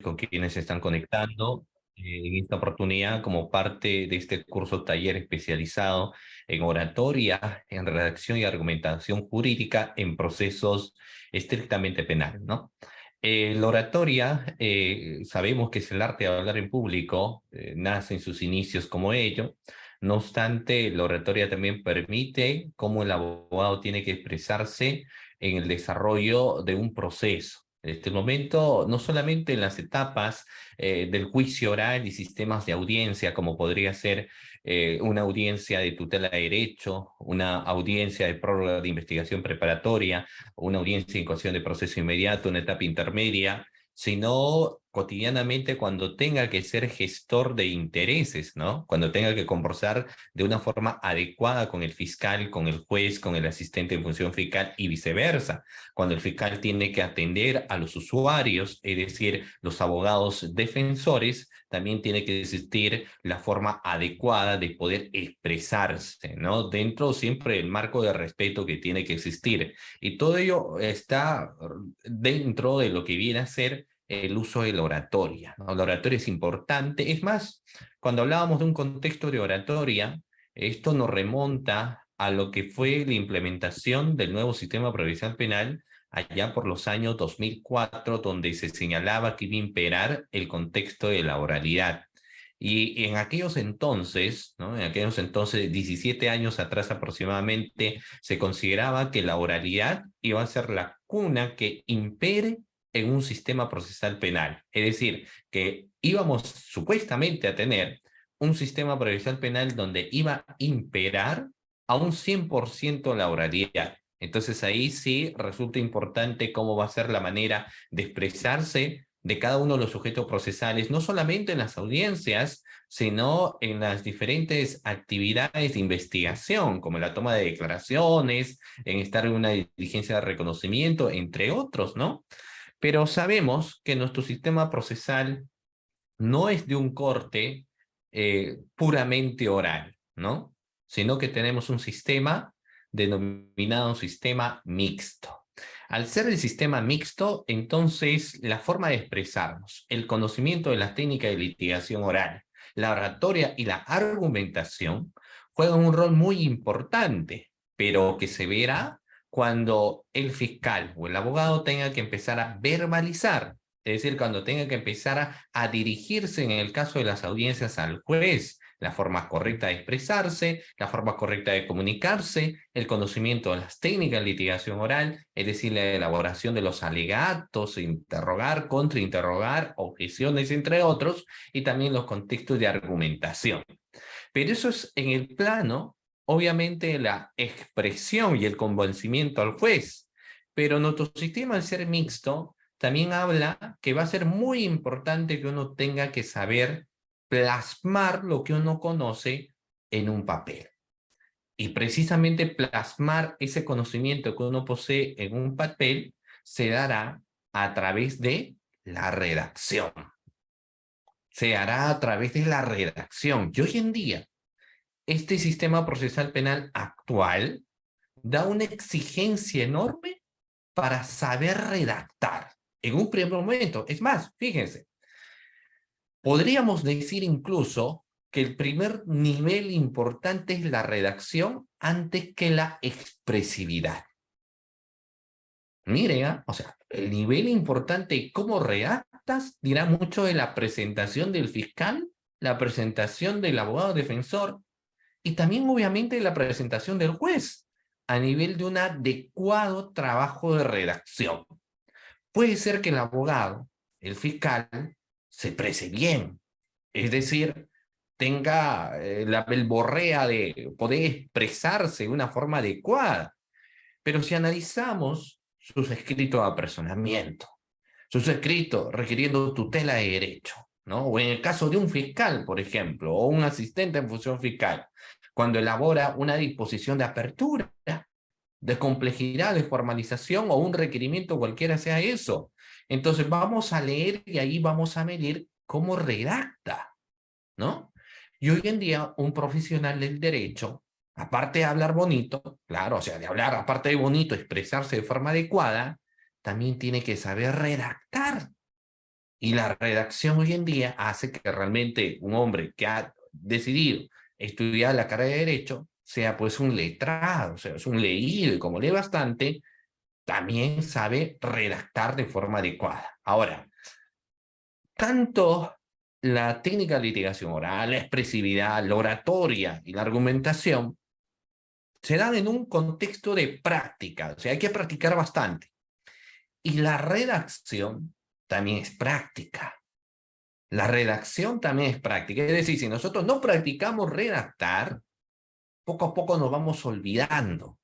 con quienes se están conectando en esta oportunidad como parte de este curso taller especializado en oratoria, en redacción y argumentación jurídica en procesos estrictamente penales, ¿no? La oratoria, sabemos que es el arte de hablar en público, nace en sus inicios como ello. No obstante, la oratoria también permite cómo el abogado tiene que expresarse en el desarrollo de un proceso. En este momento, no solamente en las etapas del juicio oral y sistemas de audiencia, como podría ser una audiencia de tutela de derecho, una audiencia de prórroga de investigación preparatoria, una audiencia en cuestión de proceso inmediato, una etapa intermedia, sino cotidianamente cuando tenga que ser gestor de intereses, ¿no? Cuando tenga que conversar de una forma adecuada con el fiscal, con el juez, con el asistente en función fiscal y viceversa. Cuando el fiscal tiene que atender a los usuarios, es decir, los abogados defensores, también tiene que existir la forma adecuada de poder expresarse, ¿no? Dentro siempre del marco de respeto que tiene que existir. Y todo ello está dentro de lo que viene a ser el uso de la oratoria, ¿no? La oratoria es importante. Es más, cuando hablábamos de un contexto de oratoria, esto nos remonta a lo que fue la implementación del nuevo sistema provisional penal allá por los años 2004, donde se señalaba que iba a imperar el contexto de la oralidad. Y en aquellos entonces, ¿no? En aquellos entonces, 17 años atrás aproximadamente, se consideraba que la oralidad iba a ser la cuna que impere en un sistema procesal penal. Es decir, que íbamos supuestamente a tener un sistema procesal penal donde iba a imperar a un 100% la oralidad. Entonces ahí sí resulta importante cómo va a ser la manera de expresarse de cada uno de los sujetos procesales, no solamente en las audiencias, sino en las diferentes actividades de investigación, como la toma de declaraciones, en estar en una diligencia de reconocimiento, entre otros, ¿no? Pero sabemos que nuestro sistema procesal no es de un corte puramente oral, ¿no? Sino que tenemos un sistema denominado un sistema mixto. Al ser el sistema mixto, entonces la forma de expresarnos, el conocimiento de las técnicas de litigación oral, la oratoria y la argumentación juegan un rol muy importante, pero que se verá cuando el fiscal o el abogado tenga que empezar a verbalizar, es decir, cuando tenga que empezar a dirigirse en el caso de las audiencias al juez, la forma correcta de expresarse, la forma correcta de comunicarse, el conocimiento de las técnicas de litigación oral, es decir, la elaboración de los alegatos, interrogar, contrainterrogar, objeciones, entre otros, y también los contextos de argumentación. Pero eso es en el plano, obviamente, la expresión y el convencimiento al juez. Pero nuestro sistema al ser mixto también habla que va a ser muy importante que uno tenga que saber plasmar lo que uno conoce en un papel. Y precisamente plasmar ese conocimiento que uno posee en un papel se dará a través de la redacción. Se hará a través de la redacción. Y hoy en día, este sistema procesal penal actual da una exigencia enorme para saber redactar en un primer momento. Es más, fíjense, podríamos decir incluso que el primer nivel importante es la redacción antes que la expresividad. Miren, o sea, el nivel importante de cómo redactas dirá mucho de la presentación del fiscal, la presentación del abogado defensor y también obviamente de la presentación del juez a nivel de un adecuado trabajo de redacción. Puede ser que el abogado, el fiscal, se exprese bien, es decir, tenga la belborrea de poder expresarse de una forma adecuada. Pero si analizamos sus escritos de apersonamiento, sus escritos requiriendo tutela de derecho, ¿no? O en el caso de un fiscal, por ejemplo, o un asistente en función fiscal, cuando elabora una disposición de apertura, de complejidad, de formalización o un requerimiento cualquiera sea eso. Entonces vamos a leer y ahí vamos a medir cómo redacta, ¿no? Y hoy en día un profesional del derecho, aparte de hablar bonito, claro, o sea, de hablar, aparte de bonito, expresarse de forma adecuada, también tiene que saber redactar. Y la redacción hoy en día hace que realmente un hombre que ha decidido estudiar la carrera de Derecho sea pues un letrado, o sea, es un leído y como lee bastante, también sabe redactar de forma adecuada. Ahora, tanto la técnica de litigación oral, la expresividad, la oratoria y la argumentación se dan en un contexto de práctica, o sea, hay que practicar bastante. Y la redacción también es práctica. La redacción también es práctica. Es decir, si nosotros no practicamos redactar, poco a poco nos vamos olvidando.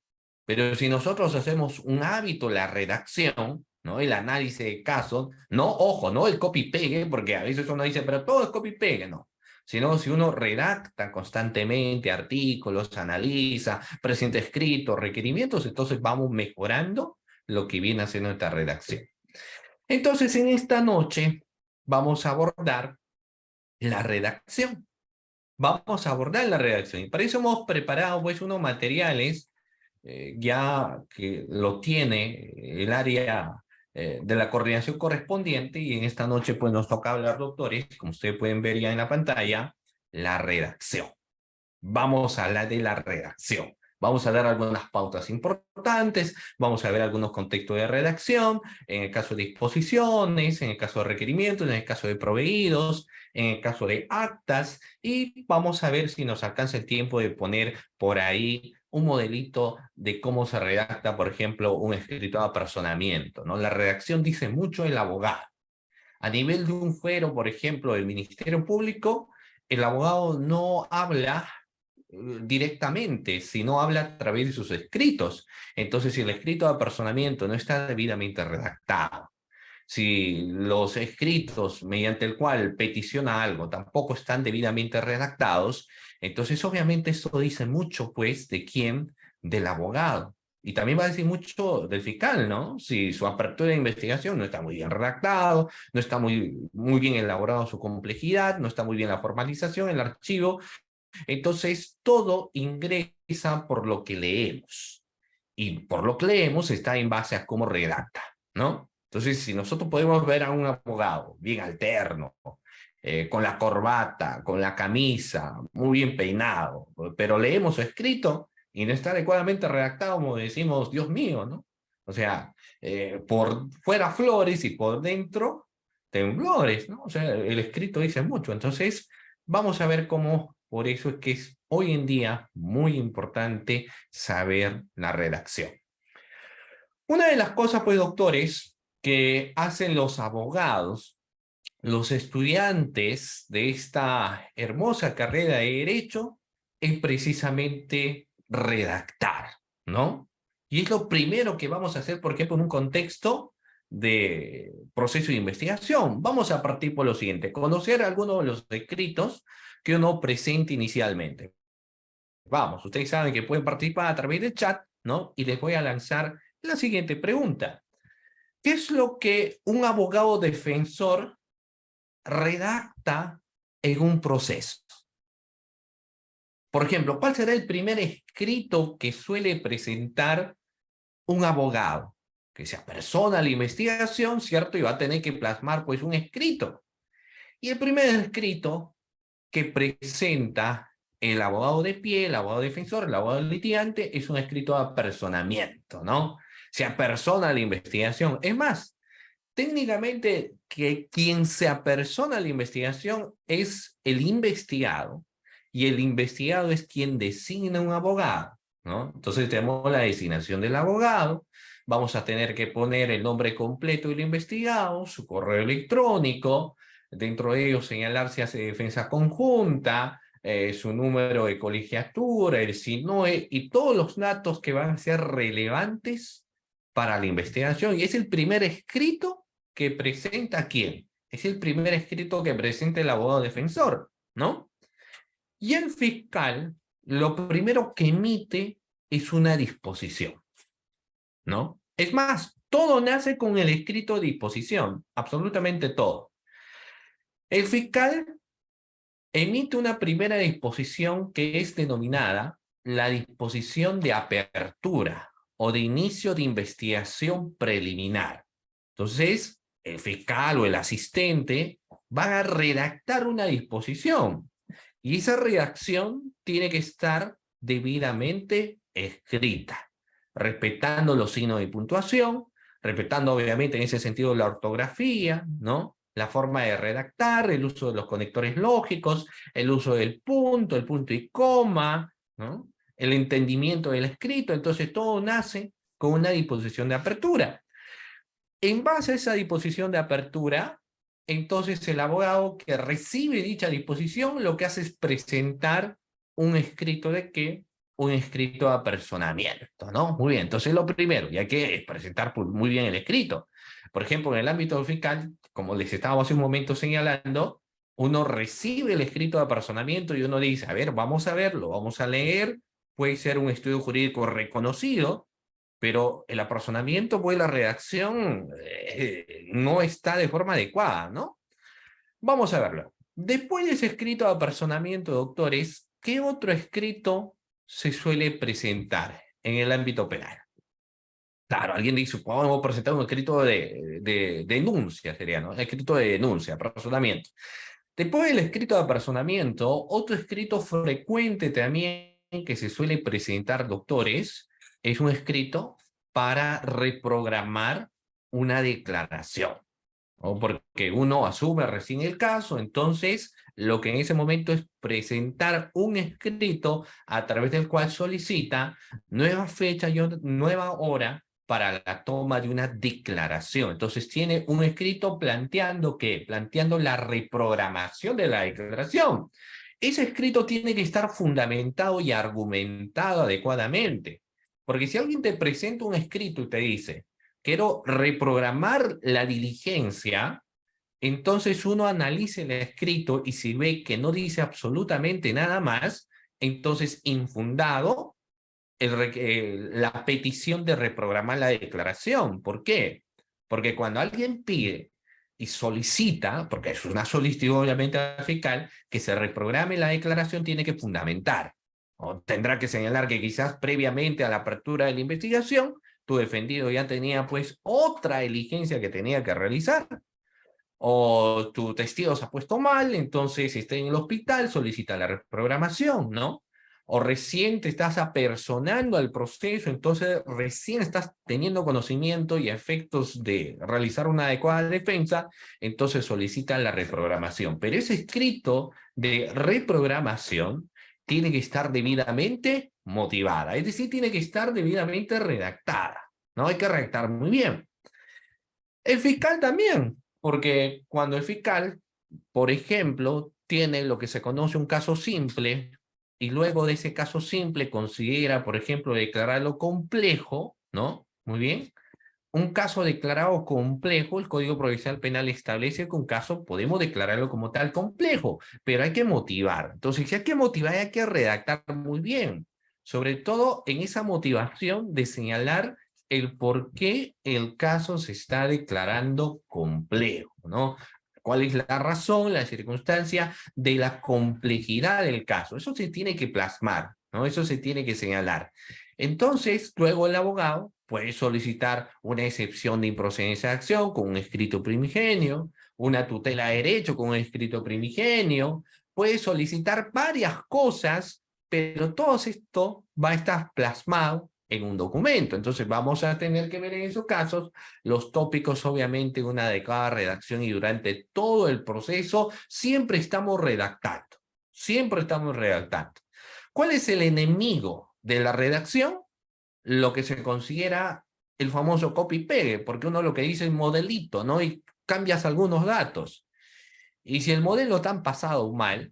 Pero si nosotros hacemos un hábito la redacción, ¿no? El análisis de casos, no, ojo, no el copy-pegue, porque a veces uno dice, pero todo es copy-pegue, no. Sino si uno redacta constantemente artículos, analiza, presenta escritos, requerimientos, entonces vamos mejorando lo que viene haciendo esta redacción. Entonces, en esta noche vamos a abordar la redacción. Vamos a abordar la redacción. Y para eso hemos preparado pues unos materiales ya que lo tiene el área de la coordinación correspondiente y en esta noche pues nos toca hablar, doctores, como ustedes pueden ver ya en la pantalla, la redacción. Vamos a hablar de la redacción. Vamos a dar algunas pautas importantes, vamos a ver algunos contextos de redacción, en el caso de disposiciones, en el caso de requerimientos, en el caso de proveídos, en el caso de actas, y vamos a ver si nos alcanza el tiempo de poner por ahí un modelito de cómo se redacta, por ejemplo, un escrito de apersonamiento, ¿no? La redacción dice mucho el abogado. A nivel de un fuero, por ejemplo, del Ministerio Público, el abogado no habla directamente, sino habla a través de sus escritos. Entonces, si el escrito de apersonamiento no está debidamente redactado, si los escritos mediante el cual peticiona algo tampoco están debidamente redactados, entonces obviamente esto dice mucho, pues, ¿de quién? Del abogado. Y también va a decir mucho del fiscal, ¿no? Si su apertura de investigación no está muy bien redactado, no está muy bien elaborado su complejidad, no está muy bien la formalización, el archivo, entonces todo ingresa por lo que leemos. Y por lo que leemos está en base a cómo redacta, ¿no? Entonces, si nosotros podemos ver a un abogado bien alterno, con la corbata, con la camisa, muy bien peinado, pero leemos su escrito y no está adecuadamente redactado, como decimos, Dios mío, ¿no? O sea, por fuera flores y por dentro temblores, ¿no? O sea, el escrito dice mucho. Entonces, vamos a ver cómo, por eso es que es hoy en día muy importante saber la redacción. Una de las cosas, pues, doctores, que hacen los abogados, los estudiantes de esta hermosa carrera de Derecho, es precisamente redactar, ¿no? Y es lo primero que vamos a hacer, por ejemplo, en un contexto de proceso de investigación. Vamos a partir por lo siguiente, conocer algunos de los escritos que uno presenta inicialmente. Vamos, ustedes saben que pueden participar a través del chat, ¿no? Y les voy a lanzar la siguiente pregunta. ¿Qué es lo que un abogado defensor redacta en un proceso? Por ejemplo, ¿cuál será el primer escrito que suele presentar un abogado? Que se apersona a la investigación, ¿cierto? Y va a tener que plasmar pues un escrito. Y el primer escrito que presenta el abogado de pie, el abogado defensor, el abogado litigante, es un escrito de apersonamiento, ¿no? Se apersona a la investigación. Es más, técnicamente que quien se apersona a la investigación es el investigado y el investigado es quien designa un abogado, ¿no? Entonces tenemos la designación del abogado, vamos a tener que poner el nombre completo del investigado, su correo electrónico, dentro de ellos señalar si hace defensa conjunta, su número de colegiatura, el SINOE y todos los datos que van a ser relevantes para la investigación. Y es el primer escrito que presenta quién. Es el primer escrito que presenta el abogado defensor, ¿no? Y el fiscal, lo primero que emite es una disposición, ¿no? Es más, todo nace con el escrito de disposición, absolutamente todo. El fiscal emite una primera disposición que es denominada la disposición de apertura o de inicio de investigación preliminar. Entonces, el fiscal o el asistente van a redactar una disposición. Y esa redacción tiene que estar debidamente escrita, respetando los signos de puntuación, respetando obviamente en ese sentido la ortografía, ¿no? La forma de redactar, el uso de los conectores lógicos, el uso del punto, el punto y coma, ¿no? El entendimiento del escrito. Entonces todo nace con una disposición de apertura. En base a esa disposición de apertura, entonces el abogado que recibe dicha disposición lo que hace es presentar un escrito de qué, un escrito de apersonamiento, ¿no? Muy bien, entonces lo primero, ya que es presentar muy bien el escrito. Por ejemplo, en el ámbito fiscal, como les estábamos hace un momento señalando, uno recibe el escrito de apersonamiento y uno dice, a ver, vamos a verlo, vamos a leer, puede ser un estudio jurídico reconocido, pero el apersonamiento, pues la redacción no está de forma adecuada, ¿no? Vamos a verlo. Después de ese escrito de apersonamiento, doctores, ¿qué otro escrito se suele presentar en el ámbito penal? Claro, alguien dice, podemos presentar un escrito de denuncia, sería, ¿no? Escrito de denuncia, apersonamiento. Después del escrito de apersonamiento, otro escrito frecuente también que se suele presentar, doctores, es un escrito para reprogramar una declaración, ¿no? Porque uno asume recién el caso, entonces lo que en ese momento es presentar un escrito a través del cual solicita nueva fecha y nueva hora para la toma de una declaración. Entonces tiene un escrito planteando ¿qué? Planteando la reprogramación de la declaración. Ese escrito tiene que estar fundamentado y argumentado adecuadamente. Porque si alguien te presenta un escrito y te dice, quiero reprogramar la diligencia, entonces uno analiza el escrito y si ve que no dice absolutamente nada más, entonces infundado la petición de reprogramar la declaración. ¿Por qué? Porque cuando alguien pide y solicita, porque es una solicitud obviamente al fiscal, que se reprograme la declaración, tiene que fundamentar. O tendrá que señalar que quizás previamente a la apertura de la investigación, tu defendido ya tenía pues otra diligencia que tenía que realizar, o tu testigo se ha puesto mal, entonces está en el hospital, solicita la reprogramación, ¿no? O recién te estás apersonando al proceso, entonces recién estás teniendo conocimiento y efectos de realizar una adecuada defensa, entonces solicita la reprogramación. Pero ese escrito de reprogramación tiene que estar debidamente motivada, es decir, tiene que estar debidamente redactada, ¿no? Hay que redactar muy bien. El fiscal también, porque cuando el fiscal, por ejemplo, tiene lo que se conoce un caso simple y luego de ese caso simple considera, por ejemplo, declararlo complejo, ¿no? Muy bien. Un caso declarado complejo, el Código Procesal Penal establece que un caso podemos declararlo como tal complejo, pero hay que motivar. Entonces, si hay que motivar, hay que redactar muy bien, sobre todo en esa motivación de señalar el por qué el caso se está declarando complejo, ¿no? ¿Cuál es la razón, la circunstancia de la complejidad del caso? Eso se tiene que plasmar, ¿no? Eso se tiene que señalar. Entonces, luego el abogado puede solicitar una excepción de improcedencia de acción con un escrito primigenio, una tutela de derecho con un escrito primigenio, puede solicitar varias cosas, pero todo esto va a estar plasmado en un documento. Entonces vamos a tener que ver en esos casos los tópicos, obviamente, una adecuada redacción y durante todo el proceso siempre estamos redactando, siempre estamos redactando. ¿Cuál es el enemigo de la redacción? Lo que se considera el famoso copy-pegue, porque uno lo que dice es modelito, ¿no? Y cambias algunos datos. Y si el modelo está pasado mal,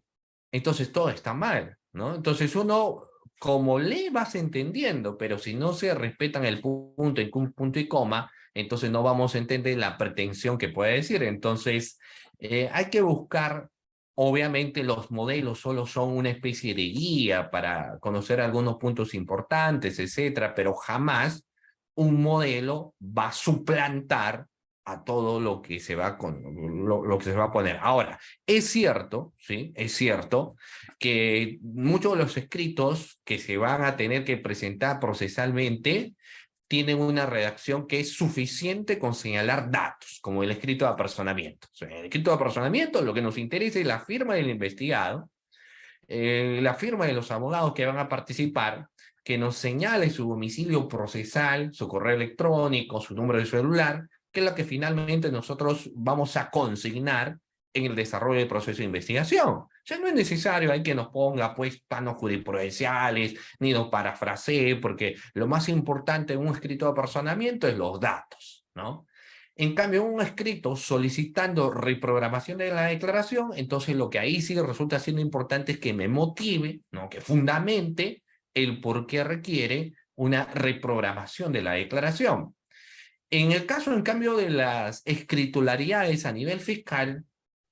entonces todo está mal, ¿no? Entonces uno, como lee, vas entendiendo, pero si no se respetan el punto, en punto y coma, entonces no vamos a entender la pretensión que puede decir. Entonces, hay que buscar, obviamente los modelos solo son una especie de guía para conocer algunos puntos importantes, etcétera, pero jamás un modelo va a suplantar a todo lo que se va lo que se va a poner. Ahora, es cierto, ¿sí? Es cierto que muchos de los escritos que se van a tener que presentar procesalmente tienen una redacción que es suficiente con señalar datos, como el escrito de apersonamiento. O sea, el escrito de apersonamiento, lo que nos interesa es la firma del investigado, la firma de los abogados que van a participar, que nos señale su domicilio procesal, su correo electrónico, su número de celular, que es lo que finalmente nosotros vamos a consignar en el desarrollo del proceso de investigación. O sea, no es necesario ahí que nos ponga pues planos jurisprudenciales, ni nos parafrasee, porque lo más importante en un escrito de apersonamiento es los datos, ¿no? En cambio, un escrito solicitando reprogramación de la declaración, entonces lo que ahí sí resulta siendo importante es que me motive, ¿no? Que fundamente el por qué requiere una reprogramación de la declaración. En el caso, en cambio, de las escritularidades a nivel fiscal,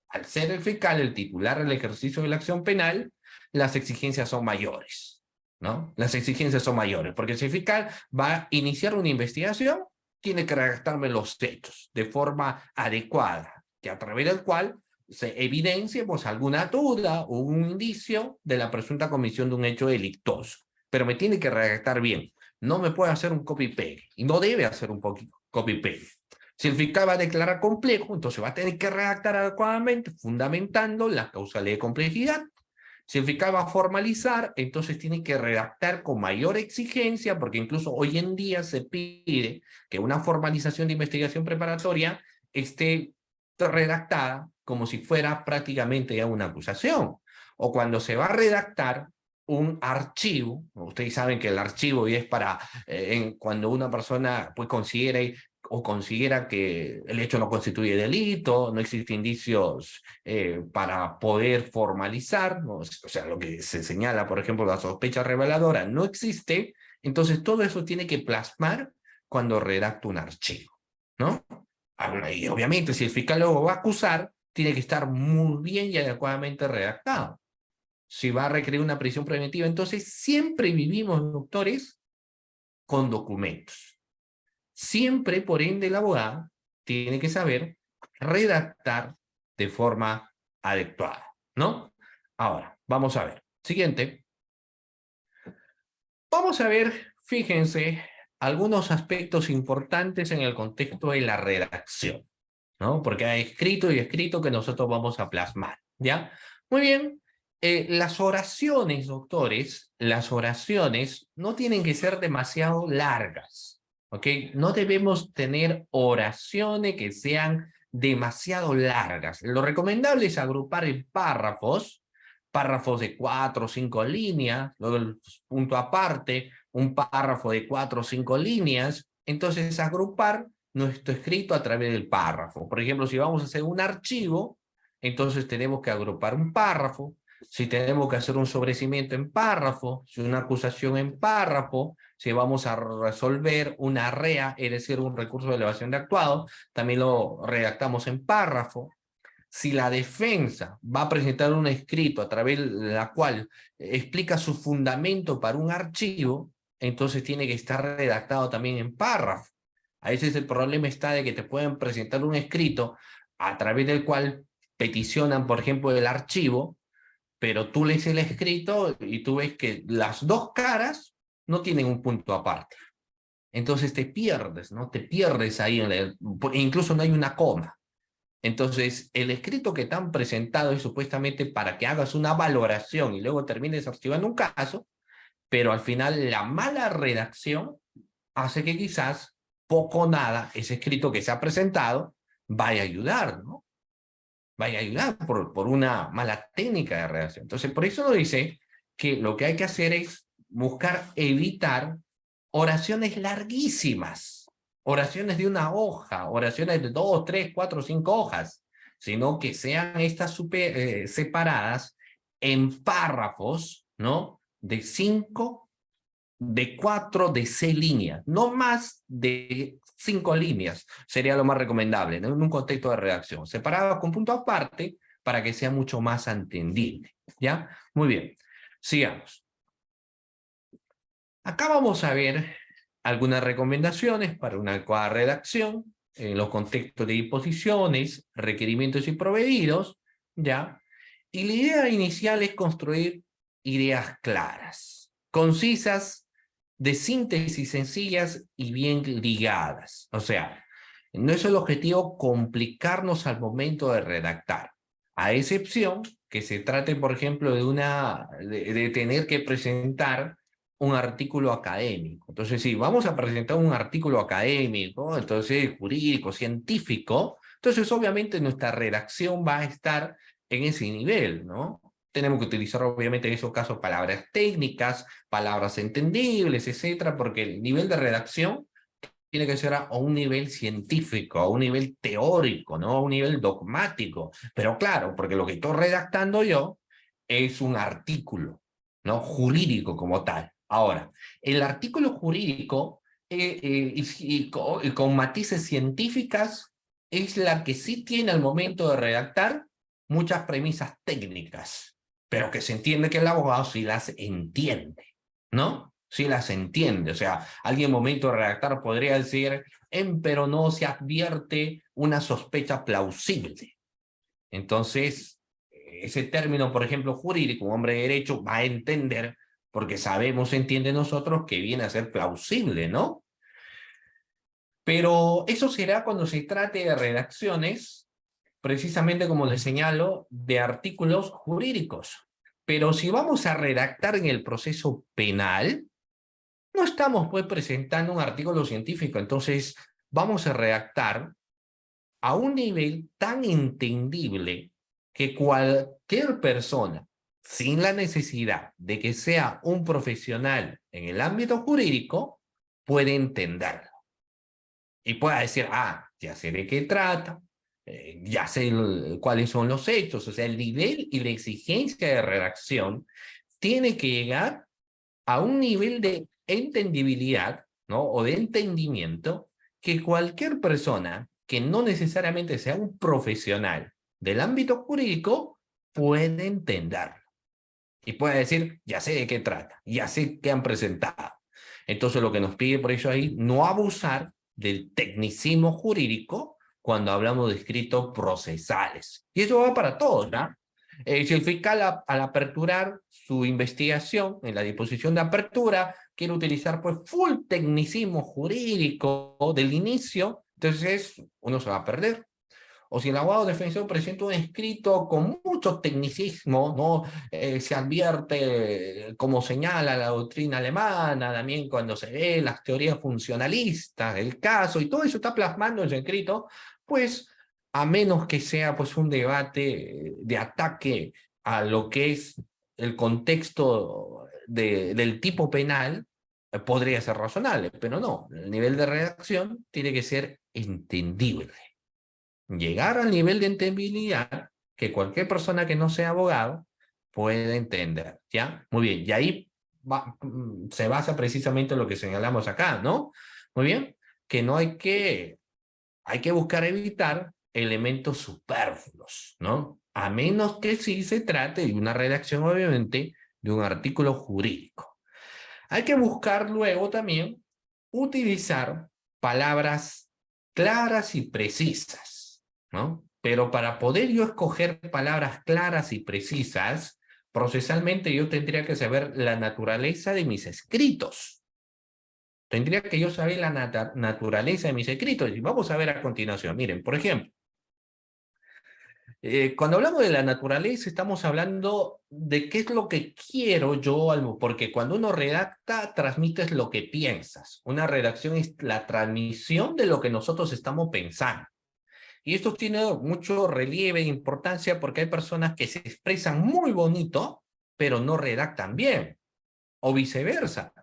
al ser el fiscal el titular del ejercicio de la acción penal, las exigencias son mayores, ¿no? Las exigencias son mayores, porque si el fiscal va a iniciar una investigación, tiene que redactarme los hechos de forma adecuada, que a través del cual se evidencie pues, alguna duda o un indicio de la presunta comisión de un hecho delictuoso. Pero me tiene que redactar bien. No me puede hacer un copy-paste y no debe hacer un copy-paste. Si el fiscal va a declarar complejo, entonces va a tener que redactar adecuadamente, fundamentando la causalidad de complejidad. Si el fiscal va a formalizar, entonces tiene que redactar con mayor exigencia, porque incluso hoy en día se pide que una formalización de investigación preparatoria esté redactada como si fuera prácticamente ya una acusación. O cuando se va a redactar un archivo, ustedes saben que el archivo ya es para cuando una persona pues considere o considera que el hecho no constituye delito, no existen indicios para poder formalizar, ¿no? O sea, lo que se señala, por ejemplo, la sospecha reveladora no existe, entonces todo eso tiene que plasmar cuando redacta un archivo, ¿no? Y obviamente, si el fiscal luego va a acusar, tiene que estar muy bien y adecuadamente redactado. Si va a requerir una prisión preventiva, entonces siempre vivimos, doctores, con documentos. Siempre, por ende, el abogado tiene que saber redactar de forma adecuada, ¿no? Ahora, vamos a ver. Siguiente. Vamos a ver, fíjense, algunos aspectos importantes en el contexto de la redacción, ¿no? Porque hay escrito y escrito que nosotros vamos a plasmar, ¿ya? Muy bien. Las oraciones, doctores, las oraciones no tienen que ser demasiado largas, ¿ok? No debemos tener oraciones que sean demasiado largas. Lo recomendable es agrupar en párrafos de 4 o 5 líneas, luego el punto aparte, un párrafo de 4 o 5 líneas, entonces agrupar nuestro escrito a través del párrafo. Por ejemplo, si vamos a hacer un archivo, entonces tenemos que agrupar un párrafo. Si tenemos que hacer un sobrecimiento en párrafo, si una acusación en párrafo, si vamos a resolver una REA, es decir, un recurso de elevación de actuado, también lo redactamos en párrafo. Si la defensa va a presentar un escrito a través de la cual explica su fundamento para un archivo, entonces tiene que estar redactado también en párrafo. A veces el problema está de que te pueden presentar un escrito a través del cual peticionan, por ejemplo, el archivo, pero tú lees el escrito y tú ves que las dos caras no tienen un punto aparte. Entonces te pierdes, ¿no? Te pierdes ahí, incluso no hay una coma. Entonces, el escrito que te han presentado es supuestamente para que hagas una valoración y luego termines archivando un caso, pero al final la mala redacción hace que quizás poco o nada ese escrito que se ha presentado vaya a ayudar, ¿no? Vaya a ayudar por una mala técnica de redacción. Entonces, por eso lo dice que lo que hay que hacer es buscar evitar oraciones larguísimas, oraciones de una hoja, oraciones de 2, 3, 4, 5 hojas, sino que sean estas separadas en párrafos, ¿no? De 5, de 4, de 6 líneas, no más de 5 líneas, sería lo más recomendable, ¿no? En un contexto de redacción, separado con punto aparte para que sea mucho más entendible, ¿ya? Muy bien, sigamos. Acá vamos a ver algunas recomendaciones para una adecuada redacción en los contextos de disposiciones, requerimientos y provedidos, ¿ya? Y la idea inicial es construir ideas claras, concisas de síntesis sencillas y bien ligadas. O sea, no es el objetivo complicarnos al momento de redactar, a excepción que se trate, por ejemplo, de tener que presentar un artículo académico. Entonces, si vamos a presentar un artículo académico, entonces jurídico, científico, entonces obviamente nuestra redacción va a estar en ese nivel, ¿no? Tenemos que utilizar obviamente en esos casos palabras técnicas, palabras entendibles, etcétera, porque el nivel de redacción tiene que ser a un nivel científico, a un nivel teórico, no a un nivel dogmático. Pero claro, porque lo que estoy redactando yo es un artículo, ¿no? Jurídico como tal. Ahora, el artículo jurídico y con matices científicas es la que sí tiene al momento de redactar muchas premisas técnicas, pero que se entiende que el abogado sí las entiende, ¿no? Sí las entiende. O sea, alguien en momento de redactar podría decir, pero no se advierte una sospecha plausible. Entonces, ese término, por ejemplo, jurídico, un hombre de derecho va a entender, porque sabemos, entiende nosotros, que viene a ser plausible, ¿no? Pero eso será cuando se trate de redacciones, precisamente como les señalo, de artículos jurídicos. Pero si vamos a redactar en el proceso penal, no estamos pues presentando un artículo científico, entonces vamos a redactar a un nivel tan entendible que cualquier persona, sin la necesidad de que sea un profesional en el ámbito jurídico, puede entenderlo. Y pueda decir, ya sé de qué trata, ya sé cuáles son los hechos. O sea, el nivel y la exigencia de redacción tiene que llegar a un nivel de entendibilidad, ¿no? O de entendimiento que cualquier persona que no necesariamente sea un profesional del ámbito jurídico puede entenderlo. Y puede decir, ya sé de qué trata, ya sé qué han presentado. Entonces lo que nos pide por eso ahí, no abusar del tecnicismo jurídico cuando hablamos de escritos procesales. Y eso va para todos, ¿no? Si el fiscal al aperturar su investigación en la disposición de apertura quiere utilizar pues full tecnicismo jurídico del inicio, entonces uno se va a perder. O si el abogado defensor presenta un escrito con mucho tecnicismo, ¿no? Se advierte, como señala la doctrina alemana, también cuando se ve las teorías funcionalistas del caso, y todo eso está plasmando en su escrito, pues a menos que sea pues un debate de ataque a lo que es el contexto del tipo penal, podría ser razonable, pero no, el nivel de redacción tiene que ser entendible. Llegar al nivel de entendibilidad que cualquier persona que no sea abogado puede entender, ¿ya? Muy bien, y ahí se basa precisamente lo que señalamos acá, ¿no? Muy bien, que no hay que buscar evitar elementos superfluos, ¿no? A menos que sí se trate de una redacción, obviamente, de un artículo jurídico. Hay que buscar luego también utilizar palabras claras y precisas, ¿no? Pero para poder yo escoger palabras claras y precisas, procesalmente yo tendría que saber la naturaleza de mis escritos. Tendría que yo saber la naturaleza de mis escritos. Y vamos a ver a continuación. Miren, por ejemplo, cuando hablamos de la naturaleza, estamos hablando de qué es lo que quiero yo, porque cuando uno redacta, transmites lo que piensas. Una redacción es la transmisión de lo que nosotros estamos pensando. Y esto tiene mucho relieve e importancia porque hay personas que se expresan muy bonito, pero no redactan bien. O viceversa.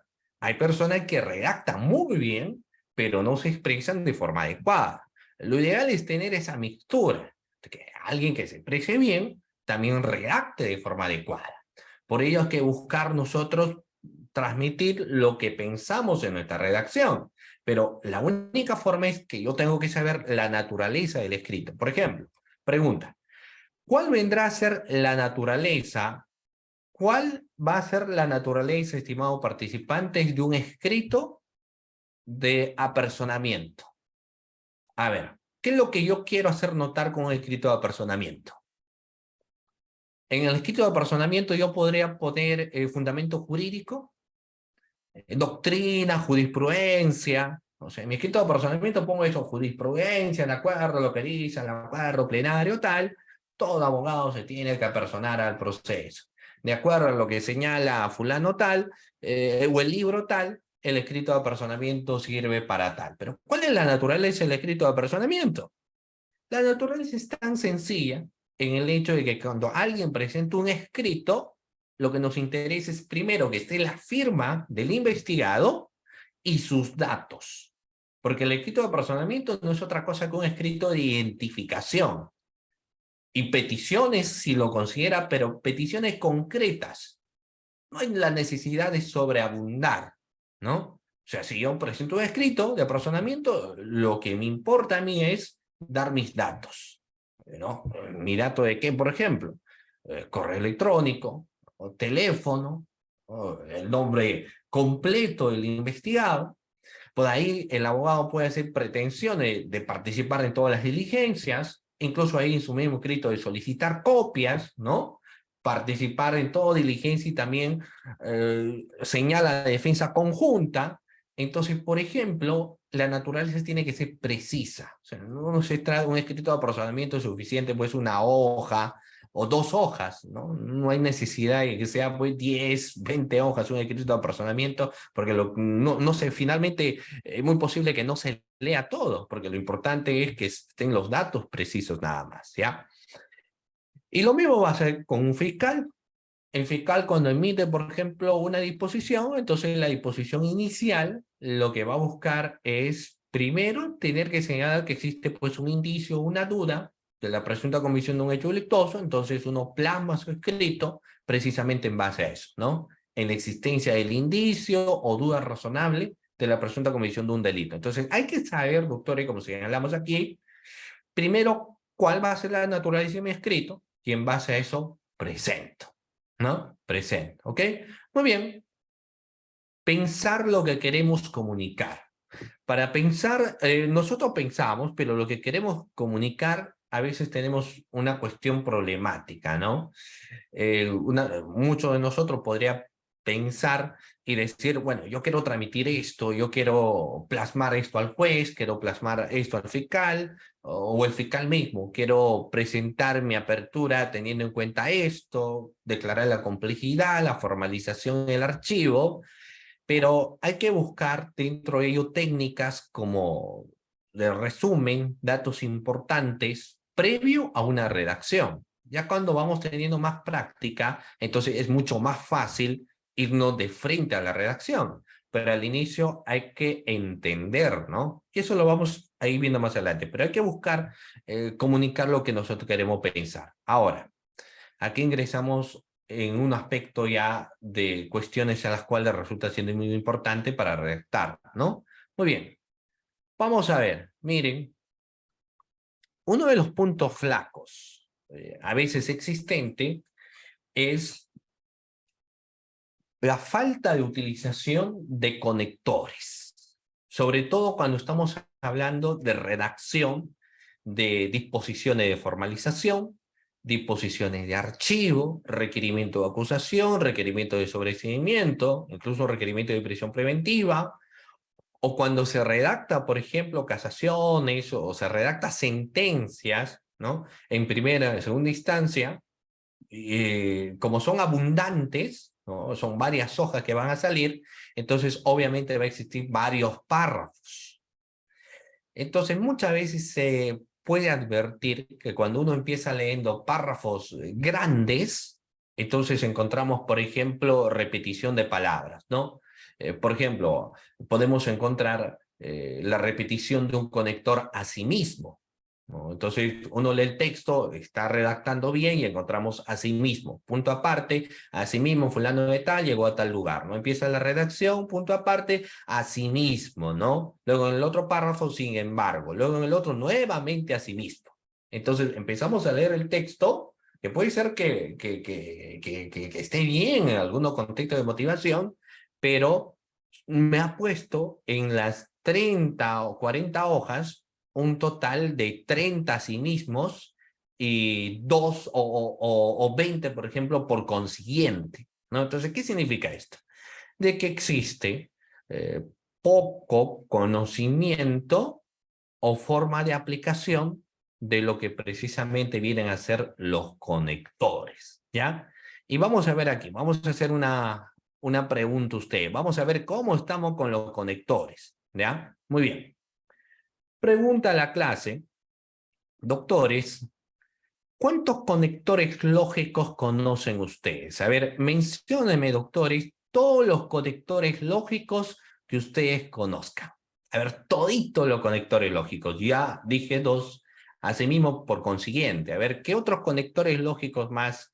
Hay personas que redactan muy bien, pero no se expresan de forma adecuada. Lo ideal es tener esa mixtura, de que alguien que se exprese bien también redacte de forma adecuada. Por ello hay que buscar nosotros transmitir lo que pensamos en nuestra redacción. Pero la única forma es que yo tengo que saber la naturaleza del escrito. Por ejemplo, pregunta, ¿cuál vendrá a ser la naturaleza? ¿Cuál va a ser la naturaleza, estimados participantes, de un escrito de apersonamiento? A ver, ¿qué es lo que yo quiero hacer notar con un escrito de apersonamiento? En el escrito de apersonamiento yo podría poner el fundamento jurídico, doctrina, jurisprudencia. O sea, en mi escrito de personamiento pongo eso, jurisprudencia, de acuerdo a lo que dice, el acuerdo plenario, tal. Todo abogado se tiene que apersonar al proceso. De acuerdo a lo que señala fulano tal, o el libro tal, el escrito de apersonamiento sirve para tal. Pero ¿cuál es la naturaleza del escrito de apersonamiento? La naturaleza es tan sencilla en el hecho de que cuando alguien presenta un escrito, lo que nos interesa es primero que esté la firma del investigado y sus datos. Porque el escrito de apersonamiento no es otra cosa que un escrito de identificación. Y peticiones, si lo considera, pero peticiones concretas. No hay la necesidad de sobreabundar, ¿no? O sea, si yo presento un escrito de apersonamiento, lo que me importa a mí es dar mis datos, ¿no? ¿Mi dato de qué, por ejemplo? Correo electrónico, o teléfono, o el nombre completo del investigado. Por ahí el abogado puede hacer pretensiones de participar en todas las diligencias, incluso ahí en su mismo escrito de solicitar copias, ¿no? Participar en toda diligencia y también señala la defensa conjunta. Entonces, por ejemplo, la naturaleza tiene que ser precisa. O sea, no se trata de un escrito de procedimiento suficiente, pues una hoja o 2 hojas, ¿no? No hay necesidad de que sea pues 10, 20 hojas un escrito de apersonamiento, porque no se, finalmente es muy posible que no se lea todo, porque lo importante es que estén los datos precisos nada más, ¿ya? Y lo mismo va a ser con un fiscal. El fiscal cuando emite, por ejemplo, una disposición, entonces la disposición inicial lo que va a buscar es, primero, tener que señalar que existe pues un indicio, una duda de la presunta comisión de un hecho delictuoso, entonces uno plasma su escrito precisamente en base a eso, ¿no? En la existencia del indicio o duda razonable de la presunta comisión de un delito. Entonces hay que saber, doctores, como señalamos aquí, primero, cuál va a ser la naturaleza de mi escrito y en base a eso presento, ¿no? Presento, ¿ok? Muy bien. Pensar lo que queremos comunicar. Para pensar, nosotros pensamos, pero lo que queremos comunicar, a veces tenemos una cuestión problemática, ¿no? Muchos de nosotros podría pensar y decir, bueno, yo quiero transmitir esto, yo quiero plasmar esto al juez, quiero plasmar esto al fiscal, o el fiscal mismo, quiero presentar mi apertura teniendo en cuenta esto, declarar la complejidad, la formalización del archivo, pero hay que buscar dentro de ello técnicas como de resumen, datos importantes, previo a una redacción. Ya cuando vamos teniendo más práctica, entonces es mucho más fácil irnos de frente a la redacción. Pero al inicio hay que entender, ¿no? Y eso lo vamos a ir viendo más adelante. Pero hay que buscar comunicar lo que nosotros queremos pensar. Ahora, aquí ingresamos en un aspecto ya de cuestiones a las cuales resulta siendo muy importante para redactar, ¿no? Muy bien, vamos a ver, miren, uno de los puntos flacos, a veces existente, es la falta de utilización de conectores, sobre todo cuando estamos hablando de redacción de disposiciones de formalización, disposiciones de archivo, requerimiento de acusación, requerimiento de sobreseimiento, incluso requerimiento de prisión preventiva, o cuando se redacta, por ejemplo, casaciones o se redacta sentencias, ¿no? En primera y segunda instancia, como son abundantes, ¿no? Son varias hojas que van a salir, entonces obviamente va a existir varios párrafos. Entonces muchas veces se puede advertir que cuando uno empieza leyendo párrafos grandes, entonces encontramos, por ejemplo, repetición de palabras, ¿no? Por ejemplo, podemos encontrar la repetición de un conector a sí mismo, ¿no? Entonces uno lee el texto, está redactando bien y encontramos a sí mismo, punto aparte, a sí mismo fulano de tal llegó a tal lugar, ¿no? Empieza la redacción, punto aparte, a sí mismo, ¿no? Luego en el otro párrafo, sin embargo, luego en el otro nuevamente a sí mismo. Entonces empezamos a leer el texto, que puede ser que esté bien en algunos contextos de motivación, pero me ha puesto en las 30 o 40 hojas un total de 30 a sí mismos y 2 o 20, por ejemplo, por consiguiente, ¿no? Entonces, ¿qué significa esto? de que existe poco conocimiento o forma de aplicación de lo que precisamente vienen a ser los conectores, ¿ya? Y vamos a ver aquí, vamos a hacer una pregunta a usted. Vamos a ver cómo estamos con los conectores, ¿ya? Muy bien. Pregunta a la clase, doctores, ¿cuántos conectores lógicos conocen ustedes? A ver, menciónenme, doctores, todos los conectores lógicos que ustedes conozcan. A ver, todito los conectores lógicos. Ya dije dos, asimismo por consiguiente. A ver, ¿qué otros conectores lógicos más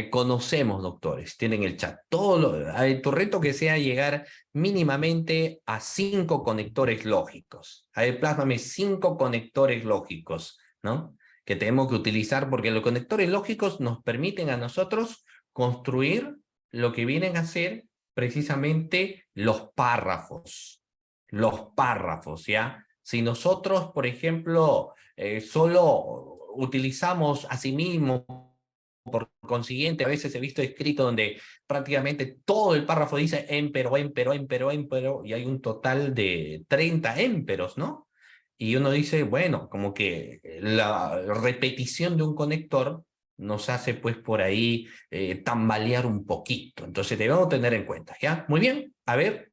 conocemos, doctores? Tienen el chat. A ver, tu reto que sea llegar mínimamente a 5 conectores lógicos. A ver, plásmame 5 conectores lógicos, ¿no? Que tenemos que utilizar porque los conectores lógicos nos permiten a nosotros construir lo que vienen a ser precisamente los párrafos. Los párrafos, ¿ya? Si nosotros, por ejemplo, solo utilizamos a sí mismo, por consiguiente, a veces he visto escrito donde prácticamente todo el párrafo dice émpero, émpero, émpero, émpero, y hay un total de 30 émperos, ¿no? Y uno dice, bueno, como que la repetición de un conector nos hace pues por ahí tambalear un poquito. Entonces debemos tener en cuenta, ¿ya? Muy bien, a ver,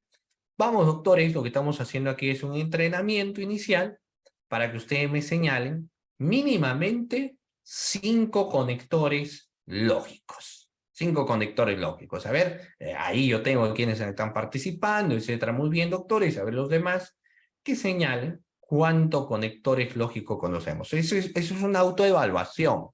vamos doctores, lo que estamos haciendo aquí es un entrenamiento inicial para que ustedes me señalen mínimamente 5 conectores lógicos. 5 conectores lógicos. A ver, ahí yo tengo quienes están participando, etcétera. Muy bien, doctores. A ver los demás que señalen cuántos conectores lógicos conocemos. Eso es una autoevaluación.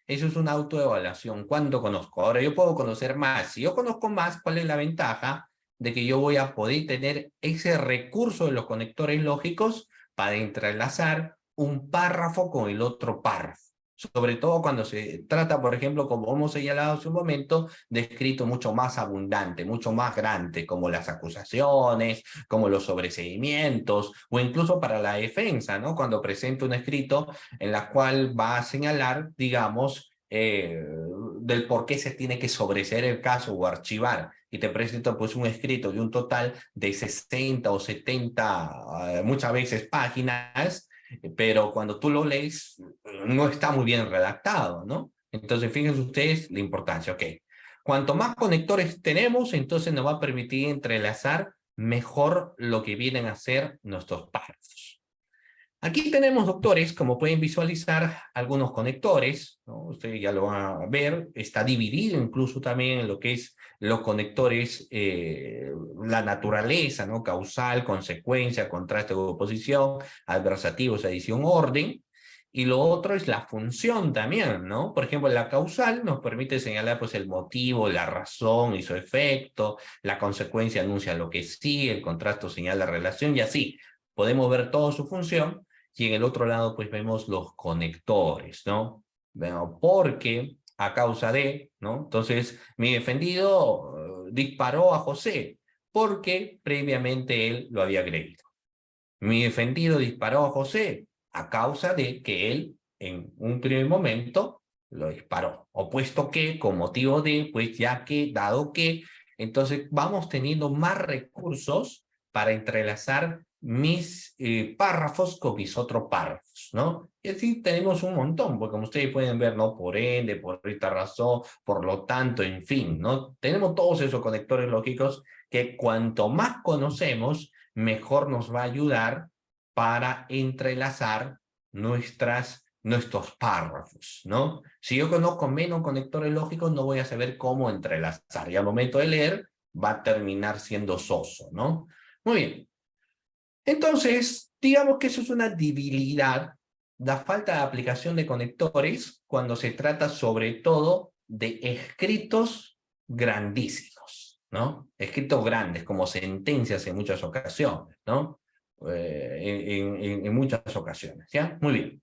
Eso es una autoevaluación. ¿Cuánto conozco? Ahora yo puedo conocer más. Si yo conozco más, ¿cuál es la ventaja? De que yo voy a poder tener ese recurso de los conectores lógicos para entrelazar un párrafo con el otro párrafo. Sobre todo cuando se trata, por ejemplo, como hemos señalado hace un momento, de escrito mucho más abundante, mucho más grande, como las acusaciones, como los sobreseimientos, o incluso para la defensa, ¿no? Cuando presenta un escrito en la cual va a señalar, digamos, del por qué se tiene que sobreseer el caso o archivar, y te presenta pues un escrito de un total de 60 o 70, muchas veces páginas, pero cuando tú lo lees no está muy bien redactado, ¿no? Entonces fíjense ustedes la importancia, ok. Cuanto más conectores tenemos, entonces nos va a permitir entrelazar mejor lo que vienen a ser nuestros párrafos. Aquí tenemos, doctores, como pueden visualizar, algunos conectores, ¿no? Ustedes ya lo van a ver, está dividido incluso también en lo que es los conectores, la naturaleza, ¿no? Causal, consecuencia, contraste o oposición, adversativos, adición, orden. Y lo otro es la función también, ¿no? Por ejemplo, la causal nos permite señalar pues el motivo, la razón y su efecto, la consecuencia anuncia lo que sí, el contraste señala la relación y así. Podemos ver toda su función y en el otro lado pues vemos los conectores, ¿no? Bueno, porque a causa de, ¿no? Entonces, mi defendido disparó a José porque previamente él lo había agredido. Mi defendido disparó a José a causa de que él en un primer momento lo disparó. O puesto que, con motivo de, pues ya que, dado que, entonces vamos teniendo más recursos para entrelazar mis párrafos con mis otros párrafos, ¿no? Y así tenemos un montón, porque como ustedes pueden ver, ¿no? Por ende, por esta razón, por lo tanto, en fin, ¿no? Tenemos todos esos conectores lógicos que cuanto más conocemos, mejor nos va a ayudar para entrelazar nuestros párrafos, ¿no? Si yo conozco menos conectores lógicos, no voy a saber cómo entrelazar. Y al momento de leer, va a terminar siendo soso, ¿no? Muy bien. Entonces, digamos que eso es una debilidad, la falta de aplicación de conectores cuando se trata sobre todo de escritos grandísimos, ¿no? Escritos grandes, como sentencias en muchas ocasiones, ¿no? En muchas ocasiones, ¿ya? Muy bien.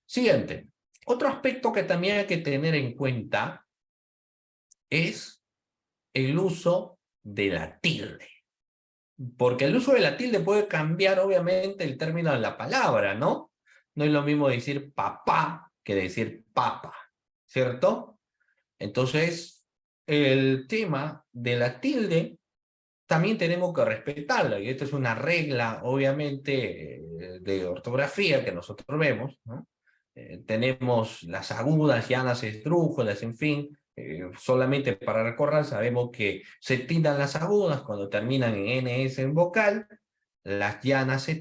Siguiente. Otro aspecto que también hay que tener en cuenta es el uso de la tilde. Porque el uso de la tilde puede cambiar, obviamente, el término de la palabra, ¿no? No es lo mismo decir papá que decir papa, ¿cierto? Entonces, el tema de la tilde también tenemos que respetarla, y esto es una regla, obviamente, de ortografía que nosotros vemos, ¿no? Tenemos las agudas, llanas, esdrújulas, en fin, solamente para recordar, sabemos que se tildan las agudas cuando terminan en NS en vocal, las llanas se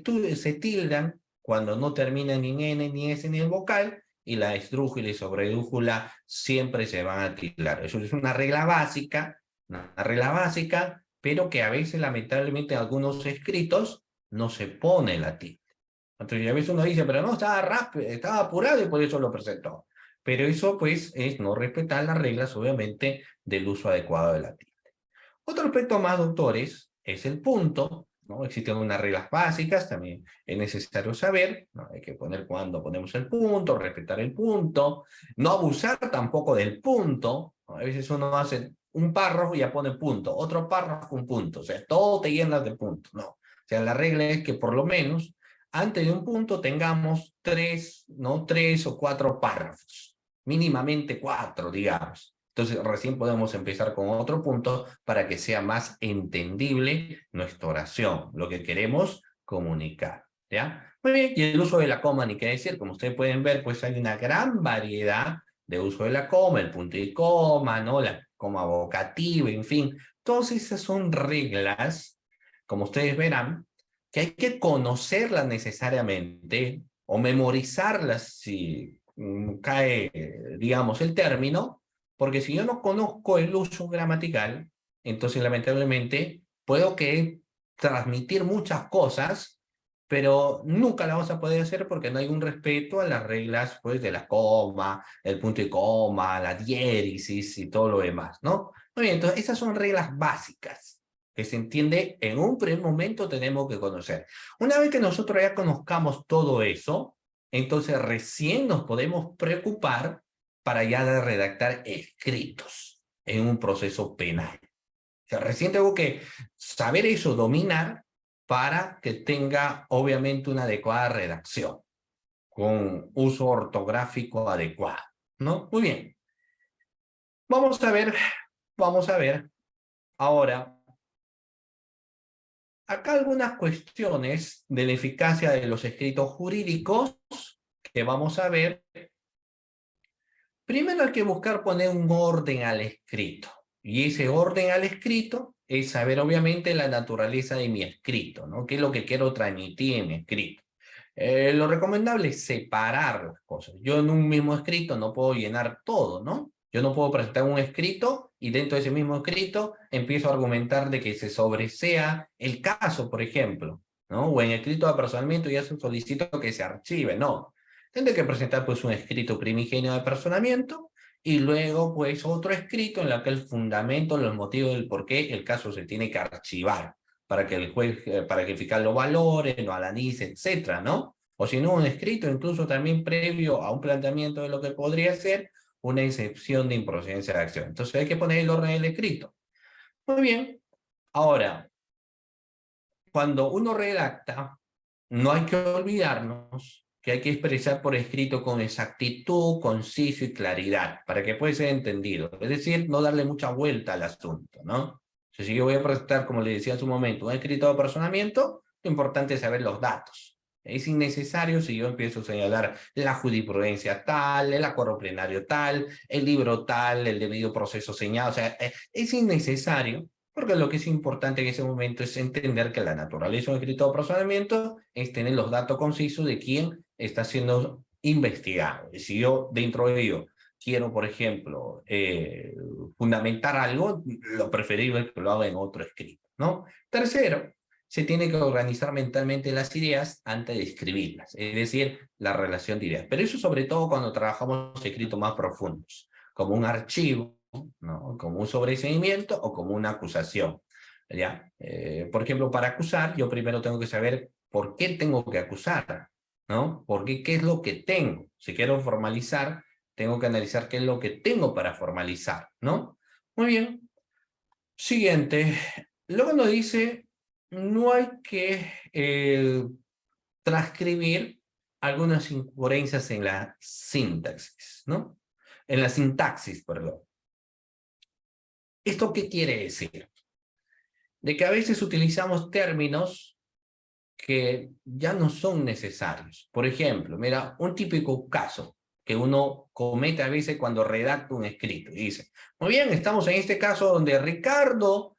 tildan cuando no terminan en N ni S ni en vocal, y la esdrújula y sobredrújula siempre se van a tildar. Eso es una regla básica, pero que a veces lamentablemente en algunos escritos no se pone la tilde. Entonces a veces uno dice, pero no, estaba rápido, estaba apurado y por eso lo presentó. Pero eso pues es no respetar las reglas obviamente del uso adecuado de la tilde. Otro aspecto más, doctores, es el punto, ¿no? Existen unas reglas básicas, también es necesario saber, ¿no? Hay que poner cuándo ponemos el punto, respetar el punto, no abusar tampoco del punto, ¿no? A veces uno hace un párrafo y ya pone punto, otro párrafo un punto, o sea, todo te llenas de puntos, no. O sea, la regla es que por lo menos antes de un punto tengamos tres, ¿no? 3 o 4 párrafos, mínimamente 4, digamos. Entonces, recién podemos empezar con otro punto para que sea más entendible nuestra oración, lo que queremos comunicar, ¿ya? Muy bien, y el uso de la coma, ni qué decir, como ustedes pueden ver, pues hay una gran variedad de uso de la coma, el punto y coma, ¿no? La coma vocativa, en fin, todas esas son reglas, como ustedes verán, que hay que conocerlas necesariamente o memorizarlas si cae, digamos, el término, porque si yo no conozco el uso gramatical, entonces lamentablemente puedo que transmitir muchas cosas, pero nunca la vamos a poder hacer porque no hay un respeto a las reglas pues, de la coma, el punto y coma, la diéresis y todo lo demás, ¿no? Muy bien, entonces esas son reglas básicas que se entiende en un primer momento tenemos que conocer. Una vez que nosotros ya conozcamos todo eso, entonces recién nos podemos preocupar para ya de redactar escritos en un proceso penal. O sea, recién tengo que saber eso, dominar, para que tenga obviamente una adecuada redacción, con uso ortográfico adecuado, ¿no? Muy bien. Vamos a ver ahora acá algunas cuestiones de la eficacia de los escritos jurídicos que vamos a ver. Primero hay que buscar poner un orden al escrito. Y ese orden al escrito es saber obviamente la naturaleza de mi escrito, ¿no? ¿Qué es lo que quiero transmitir en mi escrito? Lo recomendable es separar las cosas. Yo en un mismo escrito no puedo llenar todo, ¿no? Yo no puedo presentar un escrito y dentro de ese mismo escrito empiezo a argumentar de que se sobresea el caso, por ejemplo, ¿no? O en escrito de apersonamiento ya solicito que se archive, no. Tendré que presentar pues un escrito primigenio de apersonamiento y luego pues otro escrito en el que el fundamento, los motivos del por qué el caso se tiene que archivar para que el juez, para que el fiscal lo valore, lo analice, etcétera, ¿no? O si no, un escrito incluso también previo a un planteamiento de lo que podría ser una excepción de improcedencia de acción. Entonces hay que poner el orden del escrito. Muy bien. Ahora, cuando uno redacta, no hay que olvidarnos que hay que expresar por escrito con exactitud, conciso y claridad, para que pueda ser entendido. Es decir, no darle mucha vuelta al asunto, ¿no? Si yo voy a presentar, como le decía hace un momento, un escrito de apersonamiento, lo importante es saber los datos. Es innecesario si yo empiezo a señalar la jurisprudencia tal, el acuerdo plenario tal, el libro tal, el debido proceso señalado. O sea, es innecesario porque lo que es importante en ese momento es entender que la naturaleza de un escrito de procedimiento es tener los datos concisos de quién está siendo investigado. Y si yo dentro de ello quiero, por ejemplo, fundamentar algo, lo preferible es que lo haga en otro escrito, ¿no? Tercero, se tiene que organizar mentalmente las ideas antes de escribirlas, es decir, la relación de ideas. Pero eso sobre todo cuando trabajamos escritos más profundos, como un archivo, ¿no? Como un sobreseimiento o como una acusación, ¿ya? Por ejemplo, para acusar, yo primero tengo que saber por qué tengo que acusar, ¿no? ¿Qué es lo que tengo? Si quiero formalizar, tengo que analizar qué es lo que tengo para formalizar, ¿no? Muy bien. Siguiente. Luego nos dice, no hay que transcribir algunas incoherencias en la sintaxis, ¿no? En la sintaxis, perdón. ¿Esto qué quiere decir? de que a veces utilizamos términos que ya no son necesarios. Por ejemplo, mira, un típico caso que uno comete a veces cuando redacta un escrito. Y dice, muy bien, estamos en este caso donde Ricardo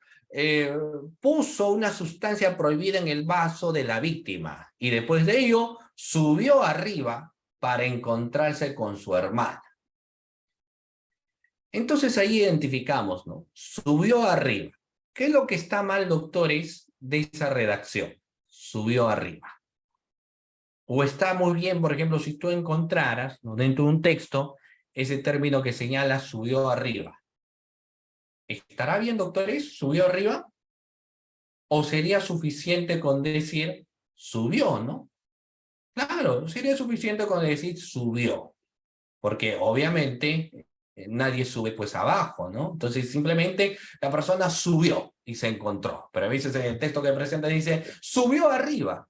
puso una sustancia prohibida en el vaso de la víctima y después de ello subió arriba para encontrarse con su hermana. Entonces ahí identificamos, ¿no? Subió arriba. ¿Qué es lo que está mal, doctores, de esa redacción? Subió arriba. O está muy bien, por ejemplo, si tú encontraras, ¿no?, dentro de un texto ese término que señala subió arriba. ¿Estará bien, doctores? ¿Subió arriba? ¿O sería suficiente con decir subió, no? Claro, sería suficiente con decir subió. Porque obviamente nadie sube pues abajo, ¿no? Entonces simplemente la persona subió y se encontró. Pero a veces en el texto que presenta dice subió arriba.